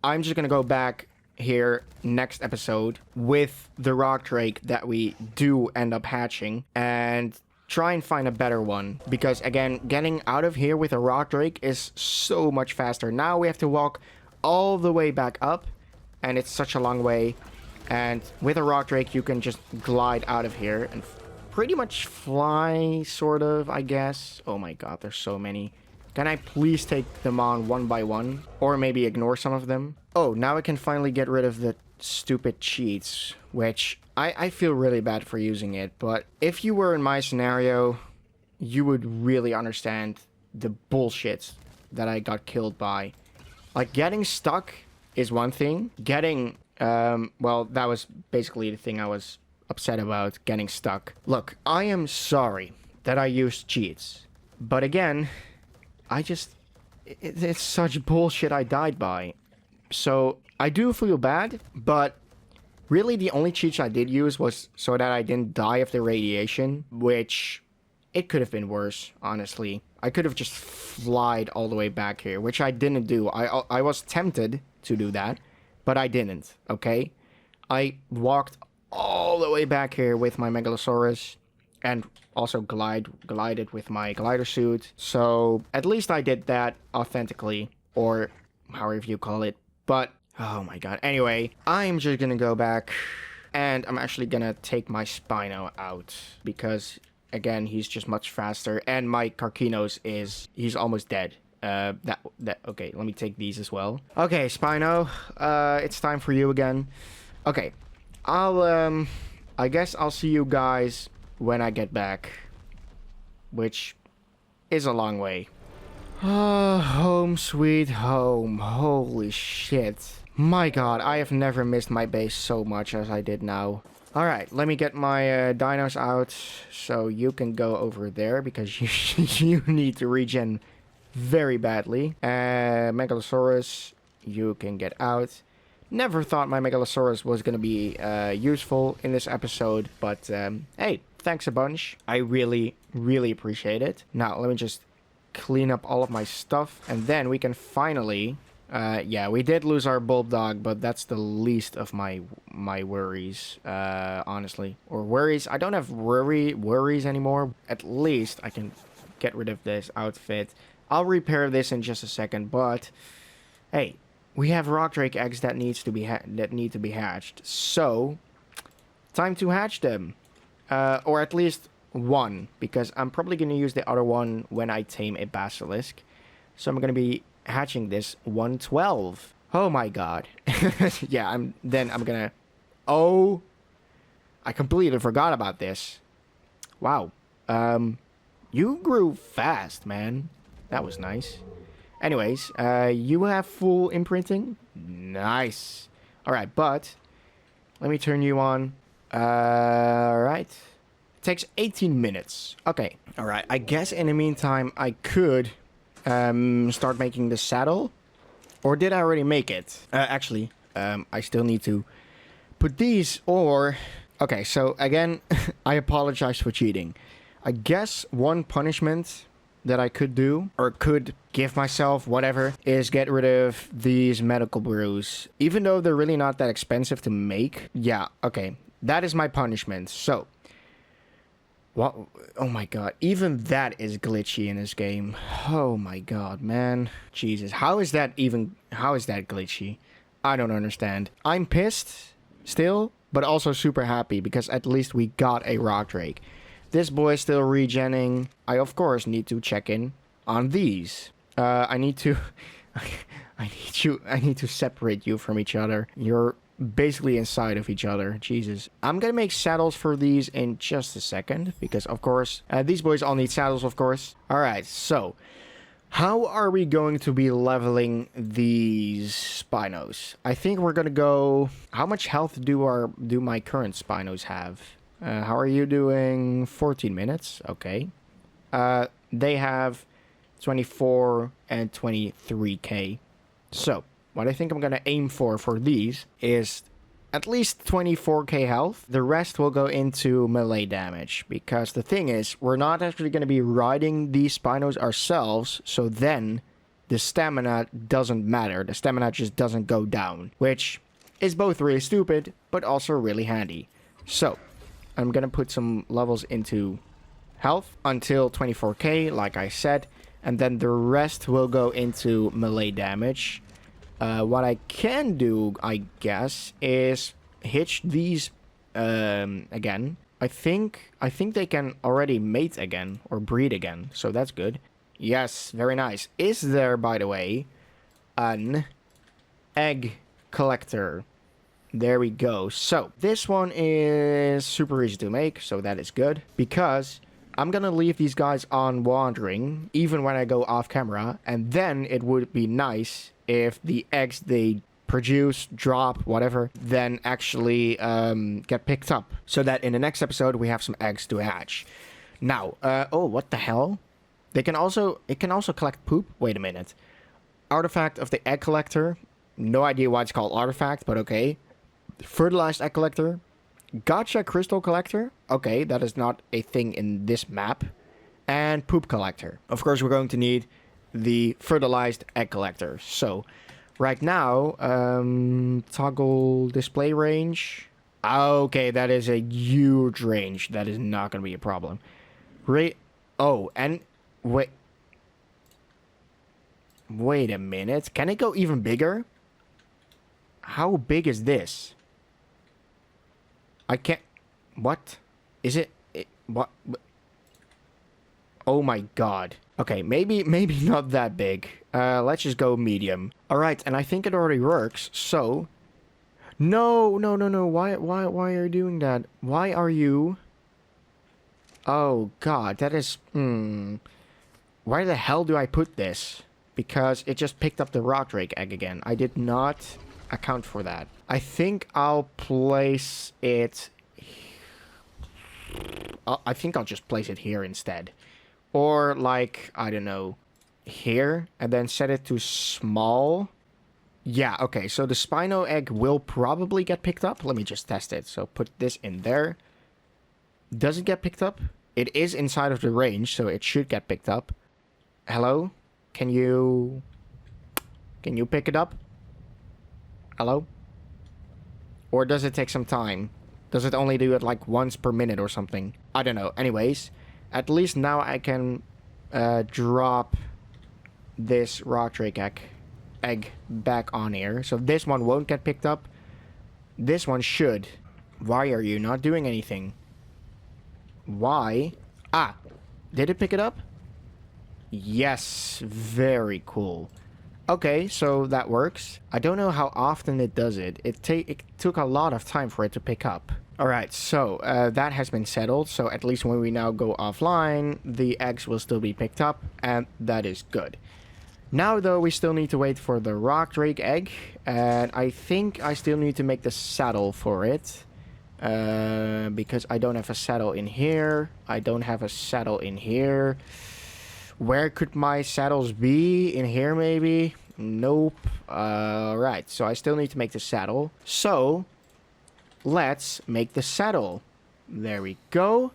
I'm just gonna go back here next episode with the rock drake that we do end up hatching and try and find a better one, because again, getting out of here with a rock drake is so much faster. Now we have to walk all the way back up and it's such a long way, and with a rock drake you can just glide out of here and pretty much fly, sort of, I guess. Oh my god, there's so many. Can I please take them on one by one? Or maybe ignore some of them? Oh, now I can finally get rid of the stupid cheats, which I feel really bad for using it. But if you were in my scenario, you would really understand the bullshit that I got killed by. Like, getting stuck is one thing. Getting, well, that was basically the thing I was upset about, getting stuck. Look, I am sorry that I used cheats. But again, it's such bullshit I died by. So I do feel bad, but really the only cheat I did use was so that I didn't die of the radiation, which it could have been worse, honestly. I could have just flied all the way back here, which I didn't do. I was tempted to do that, but I didn't, okay? I walked all the way back here with my Megalosaurus and also glided with my glider suit. So at least I did that authentically, or however you call it. But oh my god. Anyway, I'm just gonna go back and I'm actually gonna take my Spino out because again, he's just much faster, and my Carcinos he's almost dead. Okay, let me take these as well. Okay, Spino, it's time for you again. Okay, I guess I'll see you guys when I get back, which is a long way. Home sweet home. Holy shit. My god, I have never missed my base so much as I did now. Alright, let me get my dinos out so you can go over there because you need to regen very badly. Megalosaurus, you can get out. Never thought my Megalosaurus was going to be useful in this episode, but hey, thanks a bunch. I really, really appreciate it. Now, let me just clean up all of my stuff, and then we can finally... yeah, we did lose our Bulldog, but that's the least of my worries, honestly. Or worries. I don't have worries anymore. At least I can get rid of this outfit. I'll repair this in just a second, but... Hey, we have rock drake eggs that need to be hatched. So, time to hatch them. Or at least one, because I'm probably going to use the other one when I tame a basilisk. So I'm going to be hatching this 112. Oh my god. Yeah, I'm gonna... Oh, I completely forgot about this. Wow. You grew fast, man. That was nice. Anyways, you have full imprinting. Nice. Alright, but let me turn you on. Alright. Takes 18 minutes. Okay. All right. I guess in the meantime, I could start making the saddle. Or did I already make it? Actually, I still need to put these or... Okay, so again, I apologize for cheating. I guess one punishment that I could do, or could give myself, whatever, is get rid of these medical brews. Even though they're really not that expensive to make. Yeah, okay. That is my punishment. So, what? Oh my god. Even that is glitchy in this game. Oh my god, man. Jesus. How is that glitchy? I don't understand. I'm pissed still, but also super happy because at least we got a rock drake. This boy is still regenning. I, of course, need to check in on these. I need to... I need to separate you from each other. You're basically inside of each other. Jesus. I'm gonna make saddles for these in just a second. Because, of course, these boys all need saddles, of course. Alright, so... How are we going to be leveling these Spinos? I think we're gonna go... How much health do my current Spinos have? How are you doing? 14 minutes. Okay. They have 24 and 23k. So, what I think I'm going to aim for these is at least 24k health. The rest will go into melee damage. Because the thing is, we're not actually going to be riding these Spinos ourselves. So then, the stamina doesn't matter. The stamina just doesn't go down. Which is both really stupid, but also really handy. So... I'm gonna put some levels into health until 24k, like I said, and then the rest will go into melee damage. What I can do, I guess, is hitch these again. I think they can already mate again or breed again, so that's good. Yes, very nice. Is there, by the way, an egg collector? There we go. So, this one is super easy to make, so that is good. Because I'm gonna leave these guys on wandering, even when I go off camera. And then it would be nice if the eggs they produce, drop, whatever, then actually get picked up. So that in the next episode, we have some eggs to hatch. Now, oh, what the hell? It can also collect poop. Wait a minute. Artifact of the egg collector. No idea why it's called artifact, but okay. Fertilized egg collector. Gotcha crystal collector. Okay, that is not a thing in this map. And poop collector. Of course, we're going to need the fertilized egg collector. So, right now, toggle display range. Okay, that is a huge range. That is not going to be a problem. Oh, and wait. Wait a minute. Can it go even bigger? How big is this? I can't... What? Is it... What? Oh my god. Okay, maybe not that big. Let's just go medium. Alright, and I think it already works, so... No. Why are you doing that? Why are you... Oh god, that is... Where the hell do I put this? Because it just picked up the rock drake egg again. I did not account for that. I think I'll place it... I think I'll just place it here instead. Or like, I don't know, here. And then set it to small. Yeah, okay. So the Spino egg will probably get picked up. Let me just test it. So put this in there. Does it get picked up? It is inside of the range, so it should get picked up. Hello? Can you pick it up? Hello? Or does it take some time? Does it only do it like once per minute or something? I don't know. Anyways, at least now I can drop this rock drake egg back on here. So this one won't get picked up. This one should. Why are you not doing anything? Why? Ah, did it pick it up? Yes, very cool. Okay, so that works. I don't know how often it does it. It took a lot of time for it to pick up. Alright, so that has been settled. So at least when we now go offline, the eggs will still be picked up, and that is good. Now, though, we still need to wait for the rock drake egg, and I think I still need to make the saddle for it. Because I don't have a saddle in here. I don't have a saddle in here. Where could my saddles be? In here, maybe? Nope. Right, so I still need to make the saddle. So, let's make the saddle. There we go.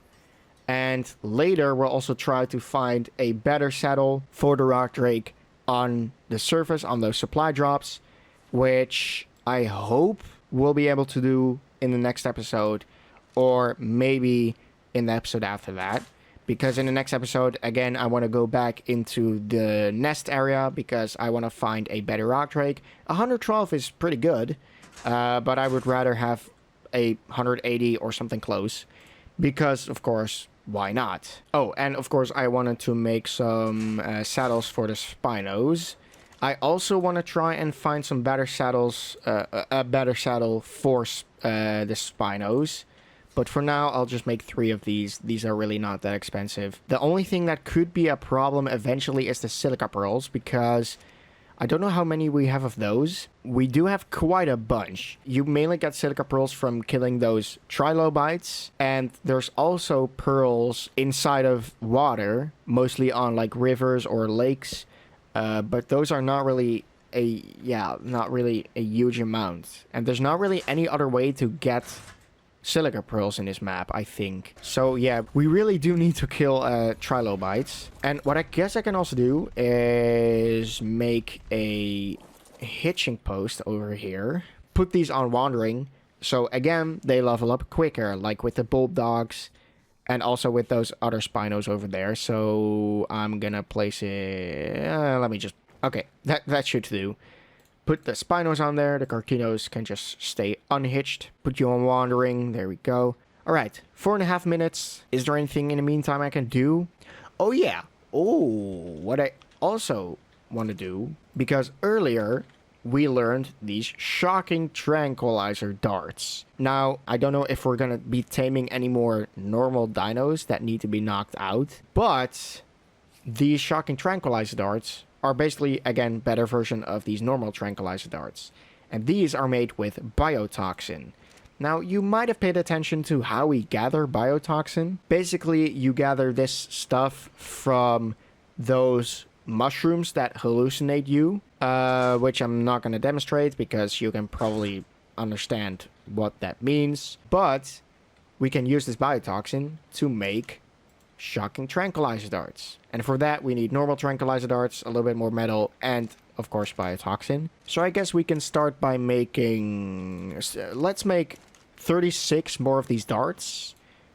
And later, we'll also try to find a better saddle for the rock drake on the surface, on those supply drops, which I hope we'll be able to do in the next episode, or maybe in the episode after that. Because in the next episode, again, I want to go back into the nest area because I want to find a better rock drake. 112 is pretty good, but I would rather have a 180 or something close. Because, of course, why not? Oh, and of course, I wanted to make some saddles for the Spinos. I also want to try and find some better saddles, a better saddle for the Spinos. But for now, I'll just make 3 of these. These are really not that expensive. The only thing that could be a problem eventually is the silica pearls, because I don't know how many we have of those. We do have quite a bunch. You mainly get silica pearls from killing those trilobites, and there's also pearls inside of water, mostly on like rivers or lakes. But those are not really a huge amount. And there's not really any other way to get silica pearls in this map, I think. So yeah, we really do need to kill trilobites. And what I guess I can also do is make a hitching post over here. Put these on wandering. So again, they level up quicker, like with the bulb dogs. And also with those other Spinos over there. So I'm gonna place it... let me just... Okay, that should do. Put the Spinos on there. The Carcinos can just stay unhitched. Put you on wandering. There we go. Alright, 4.5 minutes. Is there anything in the meantime I can do? Oh yeah. Oh, what I also want to do. Because earlier, we learned these shocking tranquilizer darts. Now, I don't know if we're going to be taming any more normal dinos that need to be knocked out. But these shocking tranquilizer darts are basically, again, better version of these normal tranquilizer darts. And these are made with biotoxin. Now, you might have paid attention to how we gather biotoxin. Basically, you gather this stuff from those mushrooms that hallucinate you, which I'm not going to demonstrate because you can probably understand what that means. But we can use this biotoxin to make shocking tranquilizer darts. And for that, we need normal tranquilizer darts, a little bit more metal, and, of course, biotoxin. So I guess we can start by making... Let's make 36 more of these darts.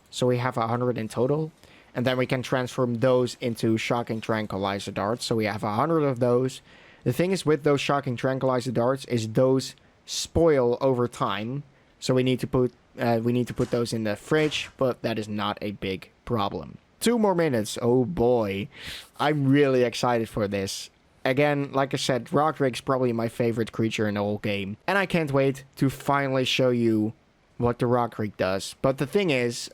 So we have 100 in total. And then we can transform those into shocking tranquilizer darts. So we have 100 of those. The thing is with those shocking tranquilizer darts is those spoil over time. So we need to put those in the fridge, but that is not a big problem. 2 more minutes. Oh boy. I'm really excited for this. Again, like I said, rock drake's probably my favorite creature in the whole game. And I can't wait to finally show you what the rock drake does. But the thing is,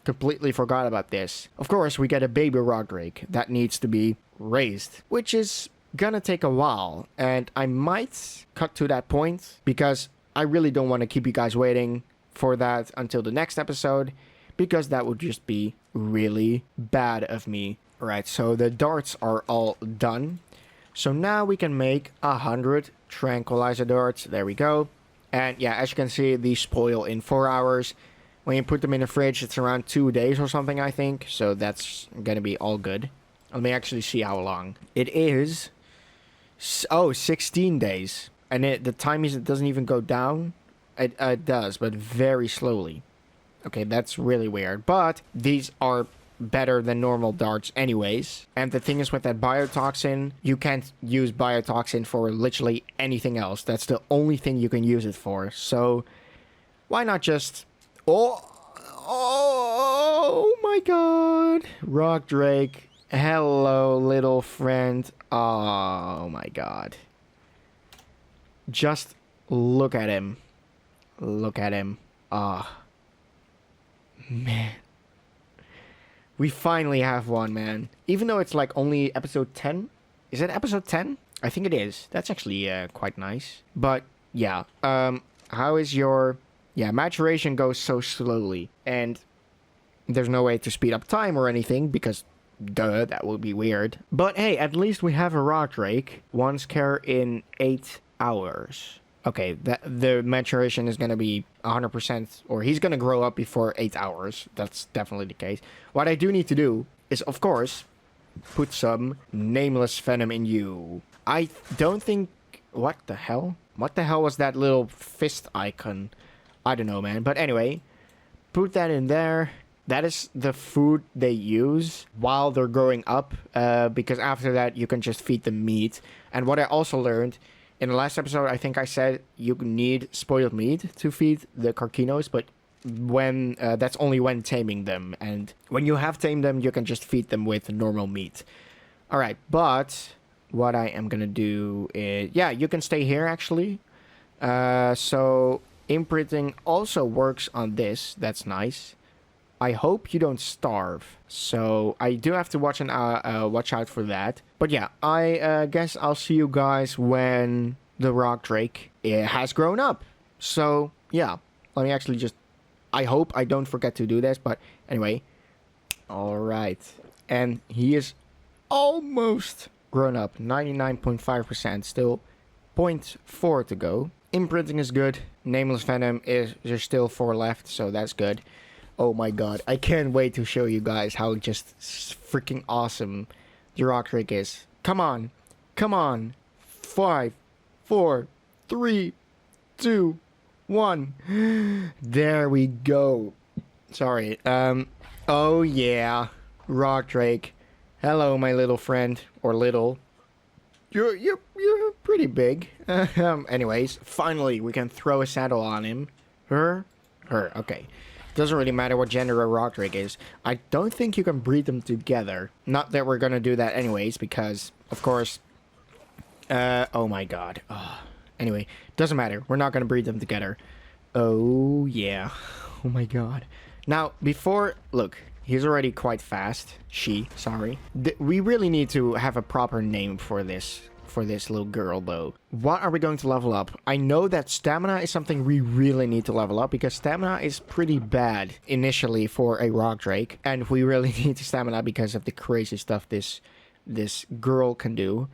completely forgot about this. Of course, we get a baby rock drake that needs to be raised, which is gonna take a while. And I might cut to that point because I really don't want to keep you guys waiting for that until the next episode, because that would just be really bad of me. Alright, so the darts are all done. So now we can make 100 tranquilizer darts. There we go. And yeah, as you can see, these spoil in 4 hours. When you put them in the fridge, it's around 2 days or something, I think. So that's gonna be all good. Let me actually see how long. It is... Oh, 16 days. And the time doesn't even go down. It does, but very slowly. Okay, that's really weird. But these are better than normal darts anyways. And the thing is with that biotoxin, you can't use biotoxin for literally anything else. That's the only thing you can use it for. So why not just... Oh my god. Rock drake. Hello, little friend. Oh my god. Just look at him. Look at him. Ah. Man. We finally have one, man. Even though it's like only episode 10. Is it episode 10? I think it is. That's actually quite nice. But yeah. How is your Yeah, maturation goes so slowly, and there's no way to speed up time or anything because, duh, that would be weird. But hey, at least we have a rock drake. One scare in 8 hours. Okay, the maturation is gonna be 100%, or he's gonna grow up before 8 hours. That's definitely the case. What I do need to do is, of course, put some nameless venom in you. I don't think... What the hell? What the hell was that little fist icon? I don't know, man. But anyway, put that in there. That is the food they use while they're growing up. Because after that, you can just feed them meat. And what I also learned... In the last episode, I think I said you need spoiled meat to feed the Carcinos, but when that's only when taming them. And when you have tamed them, you can just feed them with normal meat. All right, but what I am going to do is... Yeah, you can stay here, actually. So imprinting also works on this. That's nice. I hope you don't starve. So I do have to watch out for that. But yeah, I guess I'll see you guys when the rock drake has grown up. So yeah, let me actually just... I hope I don't forget to do this. But anyway, all right. And he is almost grown up. 99.5%. Still 0.4 to go. Imprinting is good. Nameless venom is... There's still 4 left, so that's good. Oh my god, I can't wait to show you guys how just freaking awesome the rock drake is. Come on. Come on. 5, 4, 3, 2, 1. There we go. Sorry. Oh yeah. Rock drake. Hello, my little friend. Or little. You're pretty big. Anyways, finally we can throw a saddle on him. Her. Okay. Doesn't really matter what gender a rock drake is. I don't think you can breed them together. Not that we're gonna do that anyways, because, of course... oh my god. Anyway, doesn't matter. We're not gonna breed them together. Oh, yeah. Oh my god. Now, before... Look, he's already quite fast. Sorry. We really need to have a proper name for this little girl, though. What are we going to level up? I know that stamina is something we really need to level up, because stamina is pretty bad initially for a rock drake, and we really need stamina because of the crazy stuff this girl can do.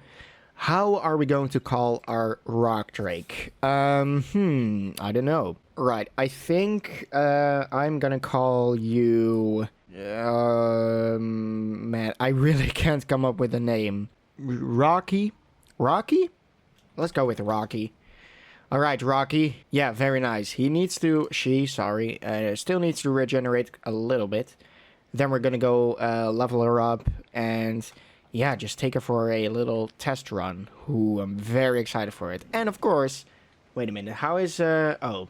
How are we going to call our rock drake? I don't know. Right, I think I'm gonna call you... man, I really can't come up with a name. Rocky? Rocky? Let's go with Rocky. All right, Rocky. Yeah, very nice. Still needs to regenerate a little bit. Then we're gonna go level her up and yeah, just take her for a little test run. I'm very excited for it. And of course, wait a minute. How is oh,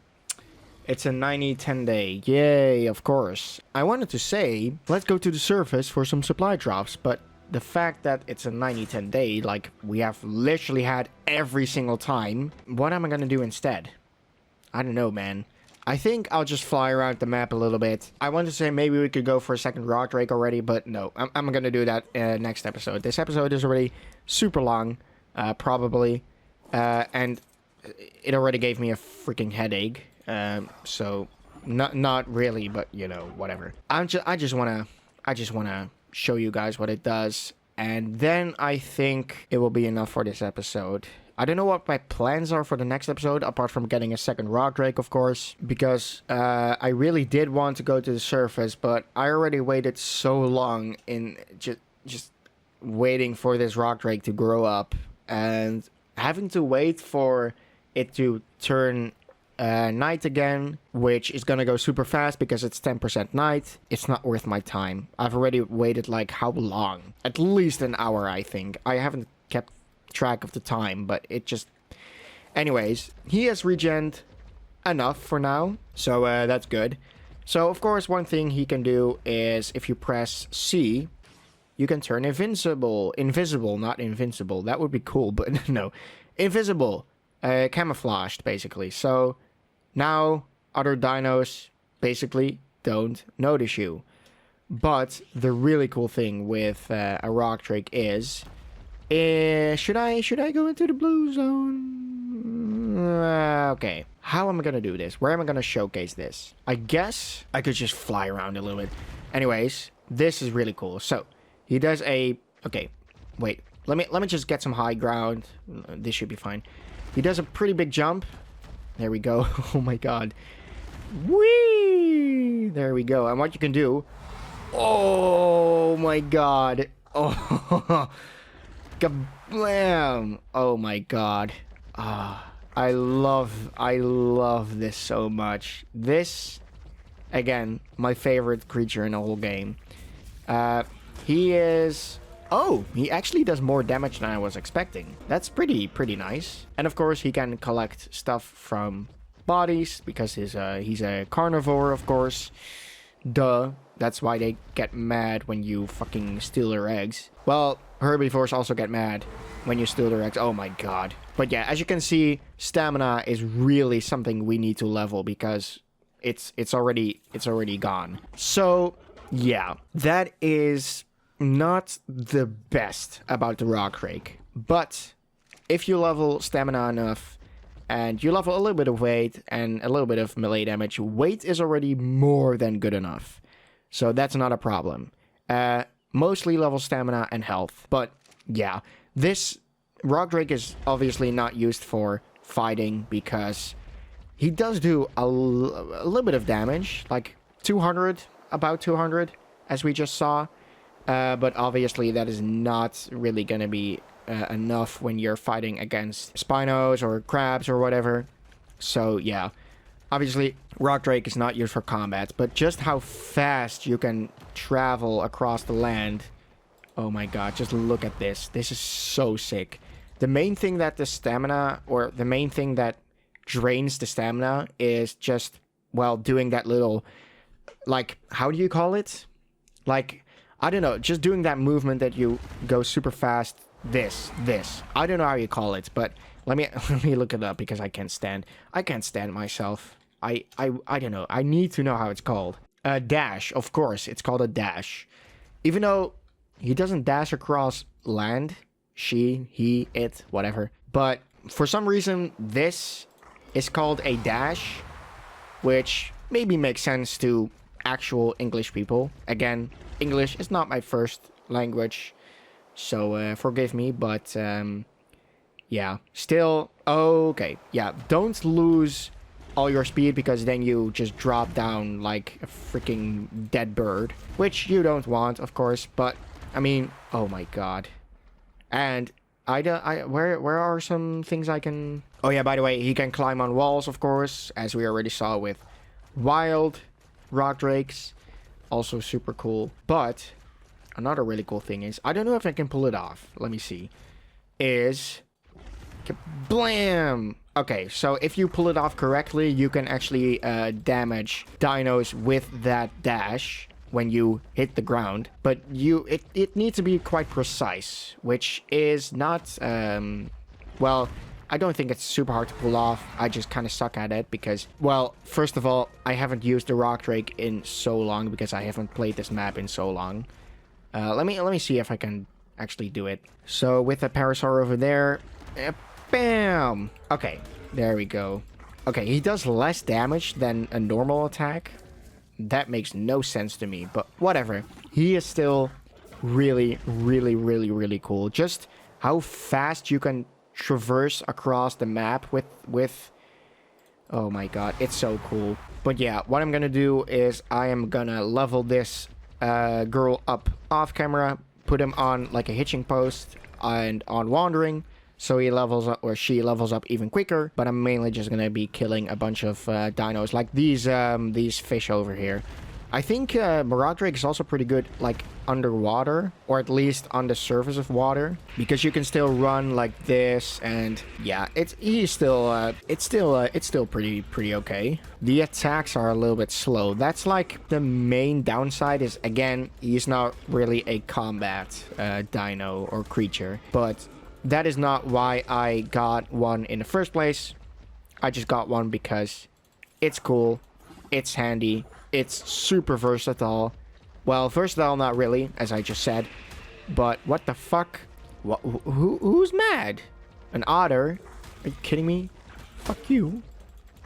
it's a 90-10 day. Yay, of course. I wanted to say let's go to the surface for some supply drops, but the fact that it's a 90-10 day, like we have literally had every single time, what am I gonna do instead? I don't know, man. I think I'll just fly around the map a little bit. I want to say maybe we could go for a second rock drake already, but no. I'm gonna do that next episode. This episode is already super long, probably. And it already gave me a freaking headache. So, not really, but, you know, whatever. I just wanna show you guys what it does, and then I think it will be enough for this episode. I don't know what my plans are for the next episode, apart from getting a second rock drake, of course, because I really did want to go to the surface, but I already waited so long in just waiting for this rock drake to grow up, and having to wait for it to turn night again, which is gonna go super fast because it's 10% night. It's not worth my time. I've already waited like how long? At least an hour, I think. I haven't kept track of the time, but it just... Anyways, he has regened enough for now, so that's good. So, of course, one thing he can do is if you press C, you can turn invincible. Invisible, not invincible. That would be cool, but no. Invisible. Camouflaged, basically. So... now, other dinos basically don't notice you. But the really cool thing with a rock drake is... should I go into the blue zone? Okay. How am I gonna do this? Where am I gonna showcase this? I guess I could just fly around a little bit. Anyways, this is really cool. So, he does a... Okay, wait. Let me just get some high ground. This should be fine. He does a pretty big jump. There we go. Oh my god. Whee! There we go. And what you can do... Oh my god. Oh... Kablam! Oh my god. I love this so much. This, again, my favorite creature in the whole game. He is... Oh, he actually does more damage than I was expecting. That's pretty nice. And of course, he can collect stuff from bodies because he's a carnivore, of course. Duh. That's why they get mad when you fucking steal their eggs. Well, herbivores also get mad when you steal their eggs. Oh my god. But yeah, as you can see, stamina is really something we need to level because it's already gone. So, yeah, that is not the best about the rock rake. But if you level stamina enough and you level a little bit of weight and a little bit of melee damage, weight is already more than good enough. So that's not a problem. Mostly level stamina and health. But yeah, this rock drake is obviously not used for fighting because he does do a little bit of damage, like 200, about 200, as we just saw. But obviously that is not really going to be enough when you're fighting against Spinos or crabs or whatever. So yeah. Obviously, Rock Drake is not used for combat, but just how fast you can travel across the land. Oh my god, just look at this. This is so sick. The main thing that the stamina, or the main thing that drains the stamina is just, well, doing that little, like, how do you call it? Like, I don't know, just doing that movement that you go super fast. This. I don't know how you call it, but let me look it up because I can't stand myself. I don't know. I need to know how it's called. Dash, of course. It's called a dash. Even though he doesn't dash across land. She, he, it, whatever. But for some reason, this is called a dash. Which maybe makes sense to actual English people. Again, English is not my first language. So forgive me, but yeah. Still, okay. Yeah, don't lose all your speed because then you just drop down like a freaking dead bird, which you don't want, of course. But I mean, oh my god. And where are some things I can... Oh yeah, by the way, he can climb on walls, of course, as we already saw with wild rock drakes. Also super cool. But another really cool thing is, I don't know if I can pull it off. Let me see. Is... Blam! Okay, so if you pull it off correctly, you can actually damage dinos with that dash when you hit the ground. But it needs to be quite precise, which is not... well, I don't think it's super hard to pull off. I just kind of suck at it because, well, first of all, I haven't used the rock drake in so long because I haven't played this map in so long. Let me see if I can actually do it. So with the parasaur over there... Bam! Okay, there we go. Okay, he does less damage than a normal attack. That makes no sense to me, but whatever. He is still really cool. Just how fast you can traverse across the map with... Oh my god, it's so cool. But yeah, what I'm gonna do is I am gonna level this girl up off camera, put him on like a hitching post and on wandering. So he levels up, or she levels up even quicker. But I'm mainly just gonna be killing a bunch of dinos, like these fish over here. I think Rock Drake is also pretty good, like underwater, or at least on the surface of water, because you can still run like this. And yeah, it's still pretty okay. The attacks are a little bit slow. That's like the main downside. Is again, he's not really a combat dino or creature, but that is not why I got one in the first place. I just got one because it's cool, it's handy, it's super versatile. Well, versatile not really, as I just said. But what the fuck? Who's mad? An otter? Are you kidding me? Fuck you.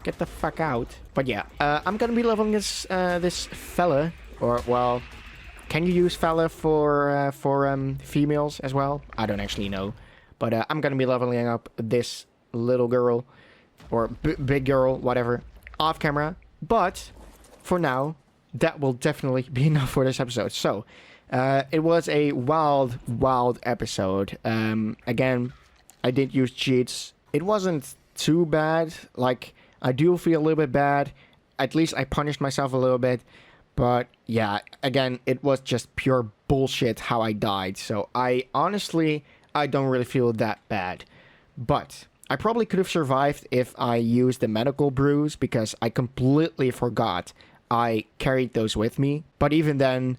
Get the fuck out. But yeah, I'm gonna be leveling this fella. Or, well, can you use fella for females as well? I don't actually know. But I'm gonna be leveling up this little girl. Or big girl, whatever. Off camera. But, for now, that will definitely be enough for this episode. So, it was a wild episode. Again, I did use cheats. It wasn't too bad. Like, I do feel a little bit bad. At least I punished myself a little bit. But, yeah, again, it was just pure bullshit how I died. So, I don't really feel that bad. But I probably could have survived if I used the medical brews, because I completely forgot I carried those with me. But even then,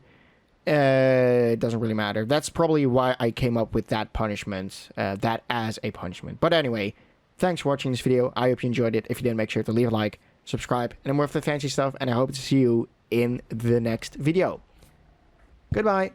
it doesn't really matter. That's probably why I came up with that punishment, that as a punishment. But anyway, thanks for watching this video. I hope you enjoyed it. If you did, make sure to leave a like, subscribe, and more of the fancy stuff. And I hope to see you in the next video. Goodbye.